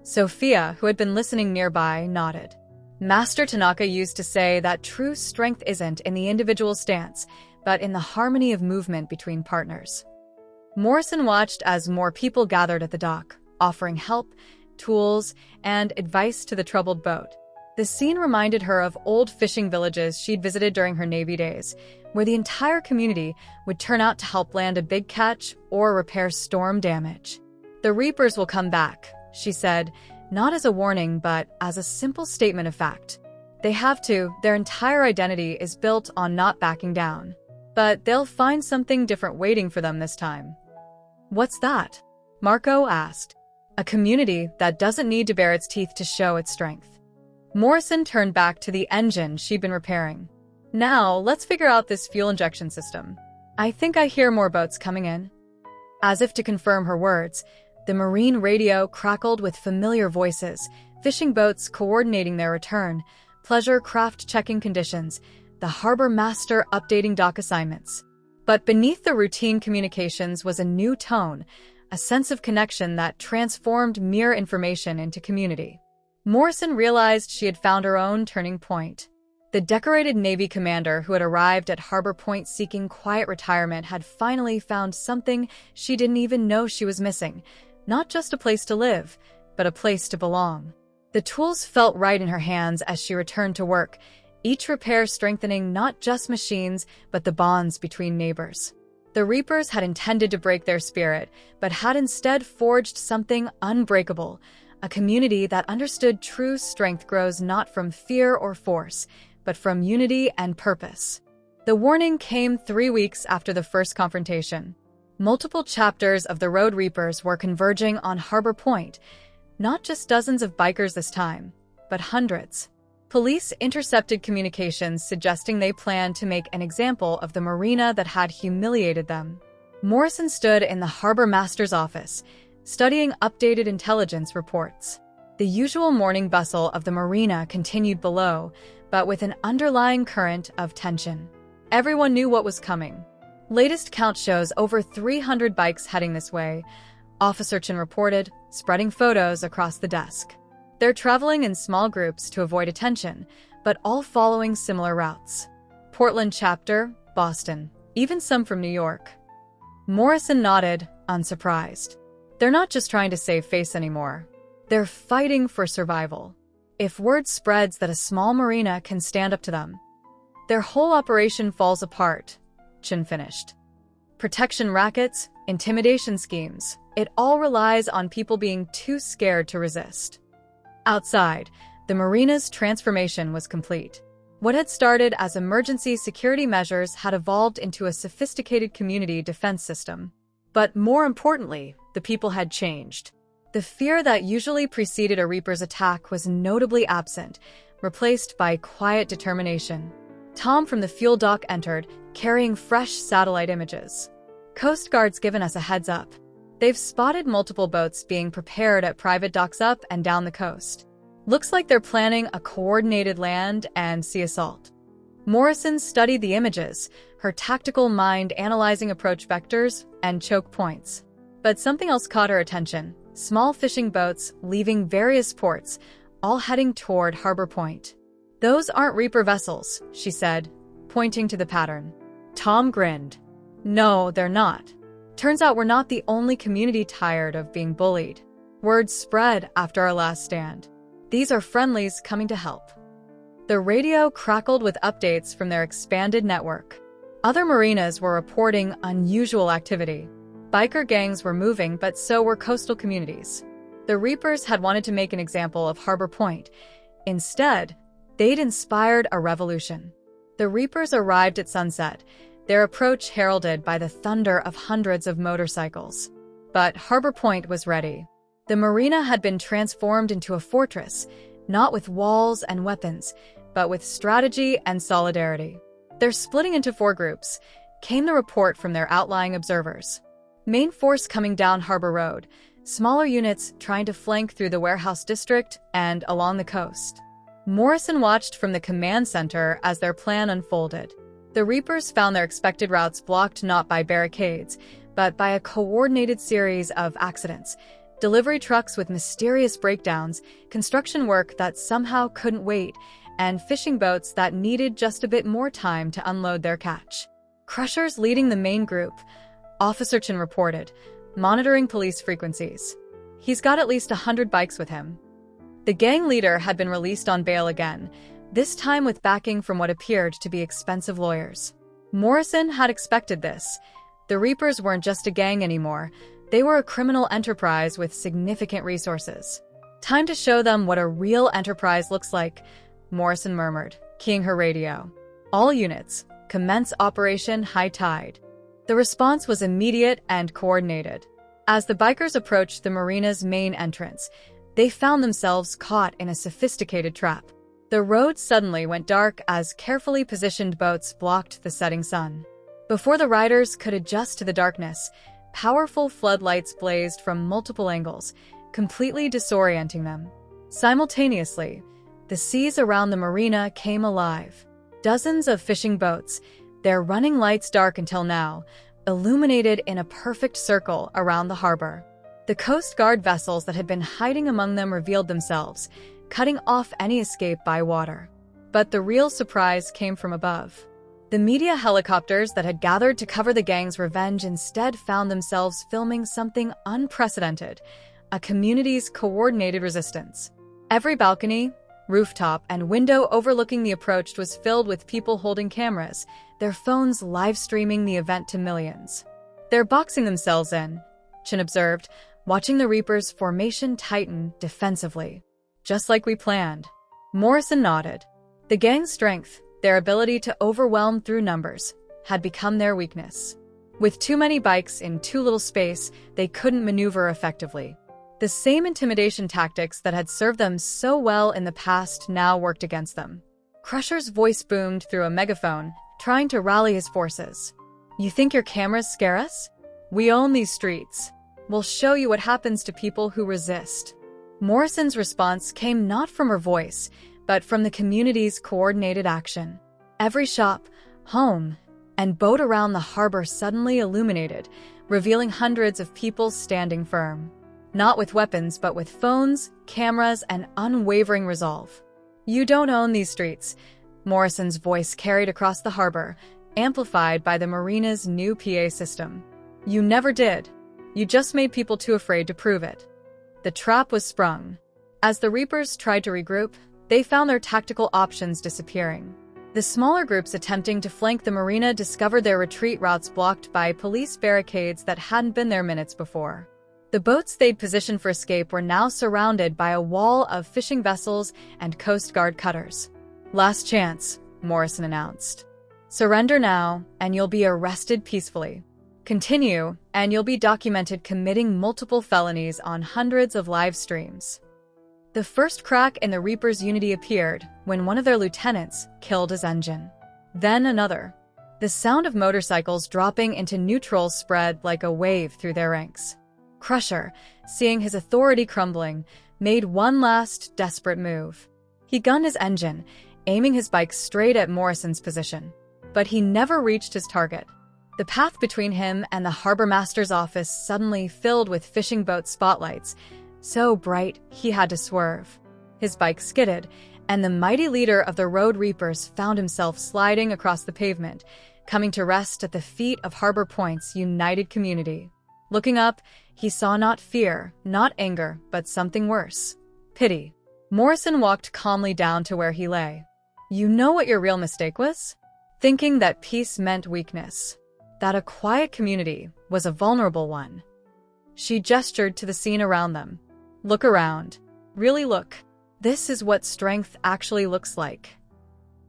Sophia, who had been listening nearby, nodded. Master Tanaka used to say that true strength isn't in the individual stance, but in the harmony of movement between partners. Morrison watched as more people gathered at the dock, offering help, tools, and advice to the troubled boat. The scene reminded her of old fishing villages she'd visited during her Navy days, where the entire community would turn out to help land a big catch or repair storm damage. The Reapers will come back, she said, not as a warning, but as a simple statement of fact. They have to, their entire identity is built on not backing down. But they'll find something different waiting for them this time. What's that? Marco asked. A community that doesn't need to bare its teeth to show its strength. Morrison turned back to the engine she'd been repairing. Now, let's figure out this fuel injection system. I think I hear more boats coming in. As if to confirm her words, the marine radio crackled with familiar voices, fishing boats coordinating their return, pleasure craft checking conditions, the harbor master updating dock assignments. But beneath the routine communications was a new tone, a sense of connection that transformed mere information into community. Morrison realized she had found her own turning point. The decorated Navy commander who had arrived at Harbor Point seeking quiet retirement had finally found something she didn't even know she was missing. Not just a place to live, but a place to belong. The tools felt right in her hands as she returned to work, each repair strengthening not just machines, but the bonds between neighbors. The Reapers had intended to break their spirit, but had instead forged something unbreakable, a community that understood true strength grows not from fear or force, but from unity and purpose. The warning came 3 weeks after the first confrontation. Multiple chapters of the Road Reapers were converging on Harbor Point, not just dozens of bikers this time, but hundreds. Police intercepted communications suggesting they planned to make an example of the marina that had humiliated them. Morrison stood in the harbor master's office, studying updated intelligence reports. The usual morning bustle of the marina continued below, but with an underlying current of tension. Everyone knew what was coming. Latest count shows over 300 bikes heading this way, Officer Chin reported, spreading photos across the desk. They're traveling in small groups to avoid attention, but all following similar routes. Portland chapter, Boston, even some from New York. Morrison nodded, unsurprised. They're not just trying to save face anymore. They're fighting for survival. If word spreads that a small marina can stand up to them, their whole operation falls apart, Chin finished. Protection rackets, intimidation schemes, it all relies on people being too scared to resist. Outside, the marina's transformation was complete. What had started as emergency security measures had evolved into a sophisticated community defense system. But more importantly, the people had changed. The fear that usually preceded a Reaper's attack was notably absent, replaced by quiet determination. Tom from the fuel dock entered, carrying fresh satellite images. Coast Guard's given us a heads up. They've spotted multiple boats being prepared at private docks up and down the coast. Looks like they're planning a coordinated land and sea assault. Morrison studied the images, her tactical mind analyzing approach vectors and choke points. But something else caught her attention. Small fishing boats leaving various ports, all heading toward Harbor Point. Those aren't Reaper vessels, she said, pointing to the pattern. Tom grinned. No, they're not. Turns out we're not the only community tired of being bullied. Word spread after our last stand. These are friendlies coming to help. The radio crackled with updates from their expanded network. Other marinas were reporting unusual activity. Biker gangs were moving, but so were coastal communities. The Reapers had wanted to make an example of Harbor Point. Instead, they'd inspired a revolution. The Reapers arrived at sunset, their approach heralded by the thunder of hundreds of motorcycles. But Harbor Point was ready. The marina had been transformed into a fortress, not with walls and weapons, but with strategy and solidarity. They're splitting into 4 groups, came the report from their outlying observers. Main force coming down Harbor Road, smaller units trying to flank through the warehouse district and along the coast. Morrison watched from the command center as their plan unfolded. The Reapers found their expected routes blocked not by barricades, but by a coordinated series of accidents. Delivery trucks with mysterious breakdowns, construction work that somehow couldn't wait, and fishing boats that needed just a bit more time to unload their catch. Crushers leading the main group, Officer Chin reported, monitoring police frequencies. He's got at least 100 bikes with him. The gang leader had been released on bail again, this time with backing from what appeared to be expensive lawyers. Morrison had expected this. The Reapers weren't just a gang anymore. They were a criminal enterprise with significant resources. Time to show them what a real enterprise looks like, Morrison murmured, keying her radio. All units, commence Operation High Tide. The response was immediate and coordinated. As the bikers approached the marina's main entrance, they found themselves caught in a sophisticated trap. The road suddenly went dark as carefully positioned boats blocked the setting sun. Before the riders could adjust to the darkness, powerful floodlights blazed from multiple angles, completely disorienting them. Simultaneously, the seas around the marina came alive. Dozens of fishing boats, their running lights dark until now, illuminated in a perfect circle around the harbor. The Coast Guard vessels that had been hiding among them revealed themselves, cutting off any escape by water. But the real surprise came from above. The media helicopters that had gathered to cover the gang's revenge instead found themselves filming something unprecedented, a community's coordinated resistance. Every balcony, rooftop, and window overlooking the approach was filled with people holding cameras, their phones live-streaming the event to millions. They're boxing themselves in, Chin observed, watching the Reapers' formation tighten defensively. Just like we planned. Morrison nodded. The gang's strength, their ability to overwhelm through numbers, had become their weakness. With too many bikes in too little space, they couldn't maneuver effectively. The same intimidation tactics that had served them so well in the past now worked against them. Crusher's voice boomed through a megaphone, trying to rally his forces. You think your cameras scare us? We own these streets. We'll show you what happens to people who resist. Morrison's response came not from her voice, but from the community's coordinated action. Every shop, home, and boat around the harbor suddenly illuminated, revealing hundreds of people standing firm. Not with weapons, but with phones, cameras, and unwavering resolve. "You don't own these streets," Morrison's voice carried across the harbor, amplified by the marina's new PA system. "You never did. You just made people too afraid to prove it." The trap was sprung. As the Reapers tried to regroup, they found their tactical options disappearing. The smaller groups attempting to flank the marina discovered their retreat routes blocked by police barricades that hadn't been there minutes before. The boats they'd positioned for escape were now surrounded by a wall of fishing vessels and Coast Guard cutters. "Last chance," Morrison announced. "Surrender now, and you'll be arrested peacefully. Continue, and you'll be documented committing multiple felonies on hundreds of live streams." The first crack in the Reapers' unity appeared when one of their lieutenants killed his engine. Then another. The sound of motorcycles dropping into neutral spread like a wave through their ranks. Crusher, seeing his authority crumbling, made one last desperate move. He gunned his engine, aiming his bike straight at Morrison's position. But he never reached his target. The path between him and the harbor master's office suddenly filled with fishing boat spotlights, so bright he had to swerve. His bike skidded, and the mighty leader of the Road Reapers found himself sliding across the pavement, coming to rest at the feet of Harbor Point's united community. Looking up, he saw not fear, not anger, but something worse. Pity. Morrison walked calmly down to where he lay. "You know what your real mistake was? Thinking that peace meant weakness. That a quiet community was a vulnerable one." She gestured to the scene around them. "Look around. Really look. This is what strength actually looks like."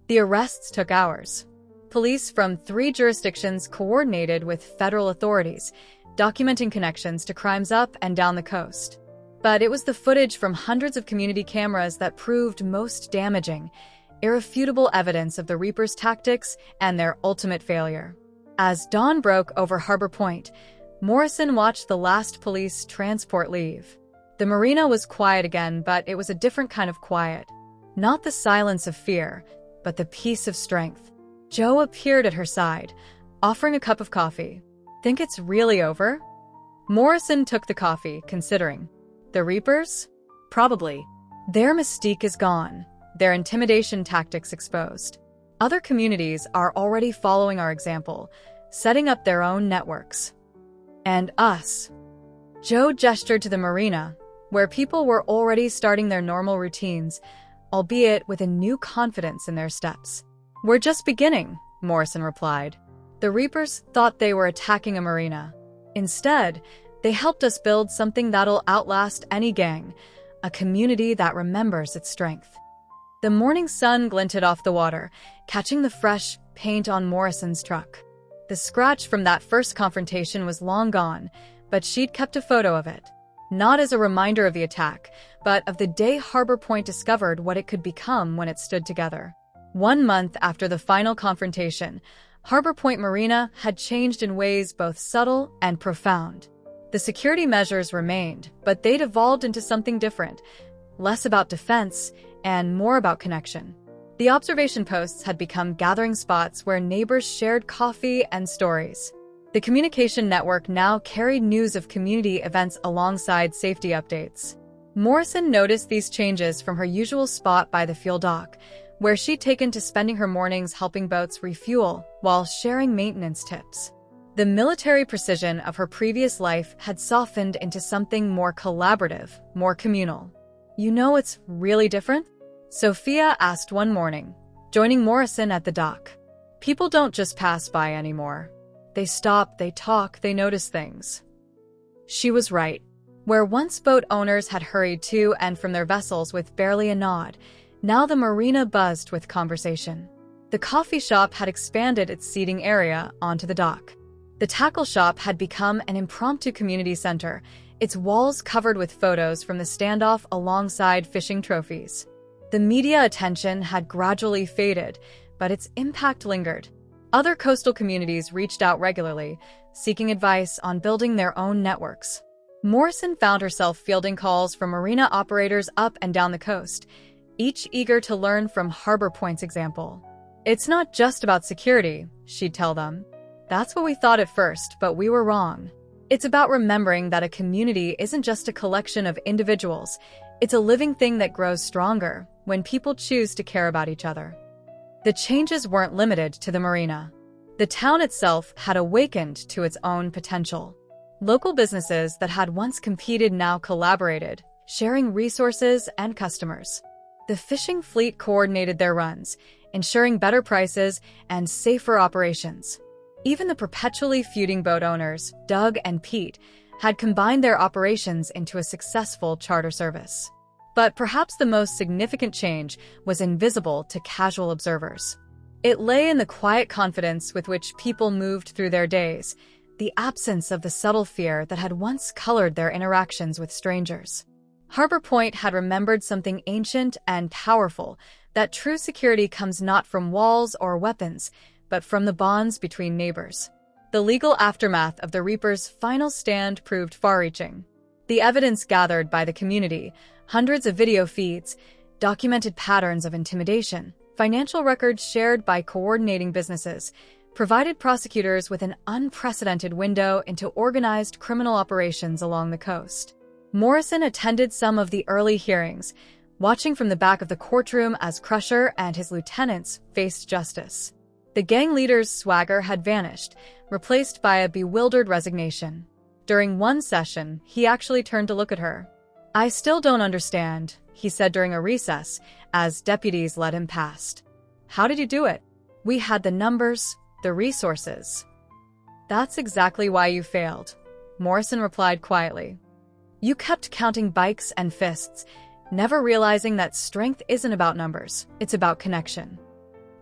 The arrests took hours. Police from 3 jurisdictions coordinated with federal authorities, documenting connections to crimes up and down the coast. But it was the footage from hundreds of community cameras that proved most damaging, irrefutable evidence of the Reapers' tactics and their ultimate failure. As dawn broke over Harbor Point, Morrison watched the last police transport leave. The marina was quiet again, but it was a different kind of quiet. Not the silence of fear, but the peace of strength. Joe appeared at her side, offering a cup of coffee. "Think it's really over?" Morrison took the coffee, considering. "The Reapers? Probably. Their mystique is gone, their intimidation tactics exposed. Other communities are already following our example, setting up their own networks. And us." Joe gestured to the marina, where people were already starting their normal routines, albeit with a new confidence in their steps. "We're just beginning," Morrison replied. "The Reapers thought they were attacking a marina. Instead, they helped us build something that'll outlast any gang, a community that remembers its strength." The morning sun glinted off the water, catching the fresh paint on Morrison's truck. The scratch from that first confrontation was long gone, but she'd kept a photo of it. Not as a reminder of the attack, but of the day Harbor Point discovered what it could become when it stood together. 1 month after the final confrontation, Harbor Point Marina had changed in ways both subtle and profound. The security measures remained, but they'd evolved into something different, less about defense and more about connection. The observation posts had become gathering spots where neighbors shared coffee and stories. The communication network now carried news of community events alongside safety updates. Morrison noticed these changes from her usual spot by the fuel dock, where she'd taken to spending her mornings helping boats refuel while sharing maintenance tips. The military precision of her previous life had softened into something more collaborative, more communal. "You know what's really different?" Sophia asked one morning, joining Morrison at the dock. "People don't just pass by anymore. They stop, they talk, they notice things." She was right. Where once boat owners had hurried to and from their vessels with barely a nod, now the marina buzzed with conversation. The coffee shop had expanded its seating area onto the dock. The tackle shop had become an impromptu community center, its walls covered with photos from the standoff alongside fishing trophies. The media attention had gradually faded, but its impact lingered. Other coastal communities reached out regularly, seeking advice on building their own networks. Morrison found herself fielding calls from marina operators up and down the coast, each eager to learn from Harbor Point's example. "It's not just about security," she'd tell them. "That's what we thought at first, but we were wrong. It's about remembering that a community isn't just a collection of individuals. It's a living thing that grows stronger when people choose to care about each other. The changes weren't limited to the marina. The town itself had awakened to its own potential. Local businesses that had once competed now collaborated, sharing resources and customers. The fishing fleet coordinated their runs, ensuring better prices and safer operations. Even the perpetually feuding boat owners, Doug and Pete, had combined their operations into a successful charter service. But perhaps the most significant change was invisible to casual observers. It lay in the quiet confidence with which people moved through their days, the absence of the subtle fear that had once colored their interactions with strangers. Harbor Point had remembered something ancient and powerful, that true security comes not from walls or weapons, but from the bonds between neighbors. The legal aftermath of the Reapers' final stand proved far-reaching. The evidence gathered by the community, hundreds of video feeds, documented patterns of intimidation, financial records shared by coordinating businesses, provided prosecutors with an unprecedented window into organized criminal operations along the coast. Morrison attended some of the early hearings, watching from the back of the courtroom as Crusher and his lieutenants faced justice. The gang leader's swagger had vanished, replaced by a bewildered resignation. During one session, he actually turned to look at her. "I still don't understand," he said during a recess, as deputies led him past. "How did you do it?" "We had the numbers, the resources." "That's exactly why you failed," Morrison replied quietly. "You kept counting bikes and fists, never realizing that strength isn't about numbers, it's about connection."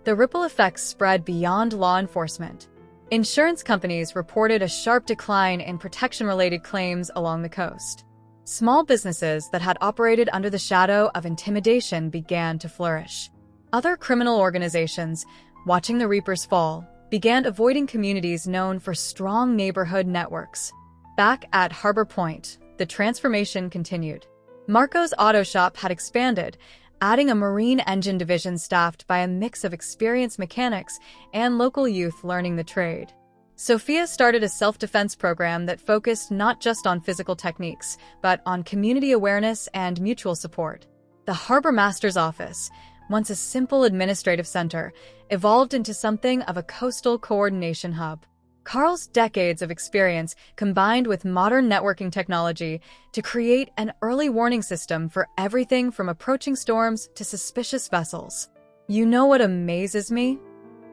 The ripple effects spread beyond law enforcement. Insurance companies reported a sharp decline in protection-related claims along the coast. Small businesses that had operated under the shadow of intimidation began to flourish. Other criminal organizations, watching the Reapers fall, began avoiding communities known for strong neighborhood networks. Back at Harbor Point, the transformation continued. Marco's auto shop had expanded, adding a marine engine division staffed by a mix of experienced mechanics and local youth learning the trade. Sophia started a self-defense program that focused not just on physical techniques, but on community awareness and mutual support. The harbor master's office, once a simple administrative center, evolved into something of a coastal coordination hub. Carl's decades of experience combined with modern networking technology to create an early warning system for everything from approaching storms to suspicious vessels. "You know what amazes me?"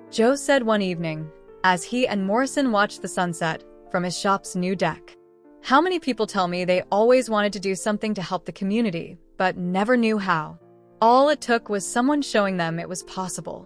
Joe said one evening, as he and Morrison watched the sunset from his shop's new deck. "How many people tell me they always wanted to do something to help the community, but never knew how. All it took was someone showing them it was possible."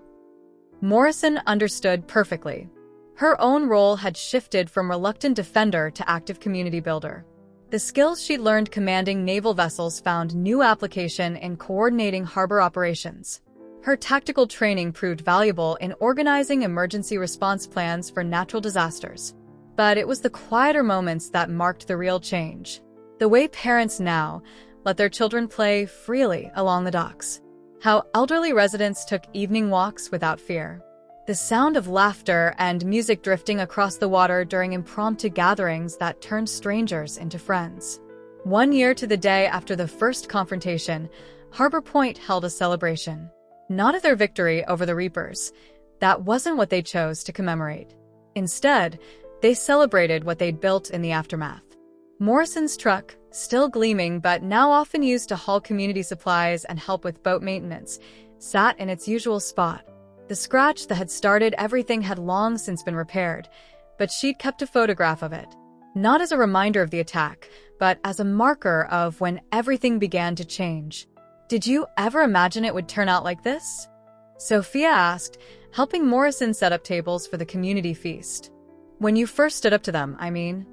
Morrison understood perfectly. Her own role had shifted from reluctant defender to active community builder. The skills she'd learned commanding naval vessels found new application in coordinating harbor operations. Her tactical training proved valuable in organizing emergency response plans for natural disasters. But it was the quieter moments that marked the real change. The way parents now let their children play freely along the docks. How elderly residents took evening walks without fear. The sound of laughter and music drifting across the water during impromptu gatherings that turned strangers into friends. 1 year to the day after the first confrontation, Harbor Point held a celebration. Not of their victory over the Reapers. That wasn't what they chose to commemorate. Instead, they celebrated what they'd built in the aftermath. Morrison's truck, still gleaming but now often used to haul community supplies and help with boat maintenance, sat in its usual spot. The scratch that had started everything had long since been repaired, but she'd kept a photograph of it. Not as a reminder of the attack, but as a marker of when everything began to change. "Did you ever imagine it would turn out like this?" Sophia asked, helping Morrison set up tables for the community feast. "When you first stood up to them, I mean."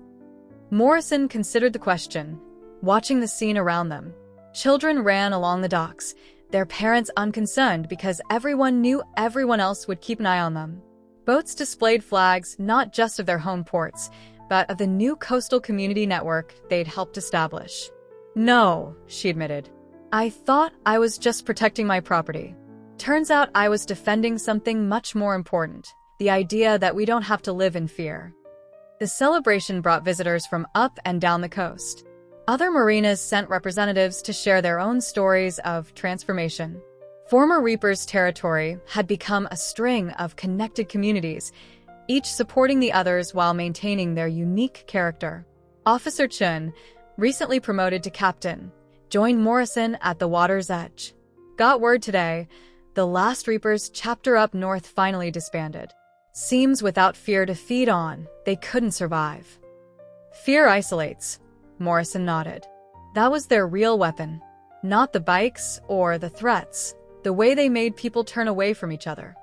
Morrison considered the question, watching the scene around them. Children ran along the docks, their parents unconcerned because everyone knew everyone else would keep an eye on them. Boats displayed flags not just of their home ports, but of the new coastal community network they'd helped establish. "No," she admitted. "I thought I was just protecting my property. Turns out I was defending something much more important, the idea that we don't have to live in fear." The celebration brought visitors from up and down the coast. Other marinas sent representatives to share their own stories of transformation. Former Reapers' territory had become a string of connected communities, each supporting the others while maintaining their unique character. Officer Chun, recently promoted to captain, joined Morrison at the water's edge. Got word today, the last Reapers chapter up north finally disbanded. Seems without fear to feed on, they couldn't survive. Fear isolates, Morrison nodded. That was their real weapon. Not the bikes or the threats, the way they made people turn away from each other.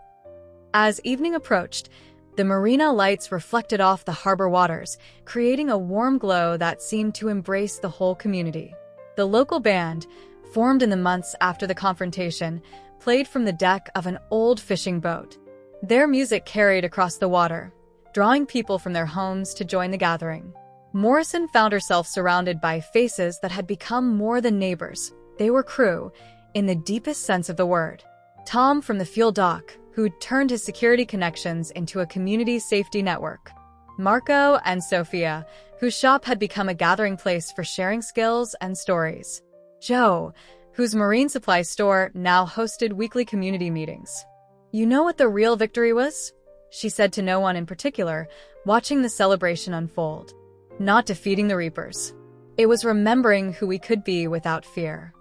As evening approached, the marina lights reflected off the harbor waters, creating a warm glow that seemed to embrace the whole community. The local band, formed in the months after the confrontation, played from the deck of an old fishing boat. Their music carried across the water, drawing people from their homes to join the gathering. Morrison found herself surrounded by faces that had become more than neighbors. They were crew, in the deepest sense of the word. Tom from the fuel dock, who'd turned his security connections into a community safety network. Marco and Sophia, whose shop had become a gathering place for sharing skills and stories. Joe, whose marine supply store now hosted weekly community meetings. You know what the real victory was? She said to no one in particular, watching the celebration unfold. Not defeating the Reapers. It was remembering who we could be without fear.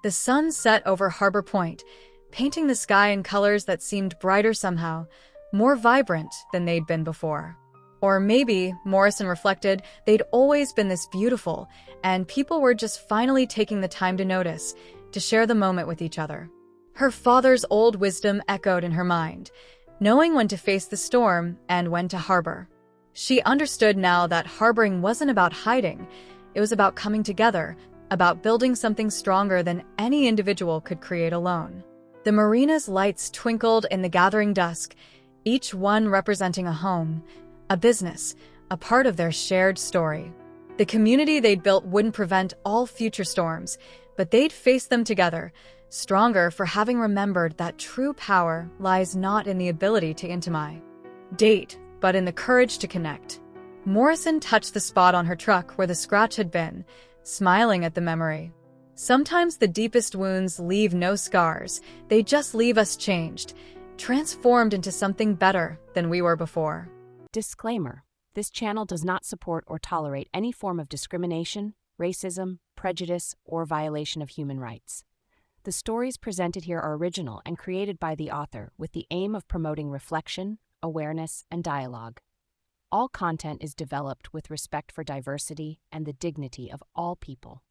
The sun set over Harbor Point, painting the sky in colors that seemed brighter somehow, more vibrant than they'd been before. Or maybe, Morrison reflected, they'd always been this beautiful, and people were just finally taking the time to notice, to share the moment with each other. Her father's old wisdom echoed in her mind, knowing when to face the storm and when to harbor. She understood now that harboring wasn't about hiding, it was about coming together, about building something stronger than any individual could create alone. The marina's lights twinkled in the gathering dusk, each one representing a home, a business, a part of their shared story. The community they'd built wouldn't prevent all future storms, but they'd face them together, stronger for having remembered that true power lies not in the ability to intimidate, but in the courage to connect. Morrison touched the spot on her truck where the scratch had been, smiling at the memory. Sometimes the deepest wounds leave no scars, they just leave us changed, transformed into something better than we were before. Disclaimer: this channel does not support or tolerate any form of discrimination, racism, prejudice, or violation of human rights. The stories presented here are original and created by the author with the aim of promoting reflection, awareness, and dialogue. All content is developed with respect for diversity and the dignity of all people.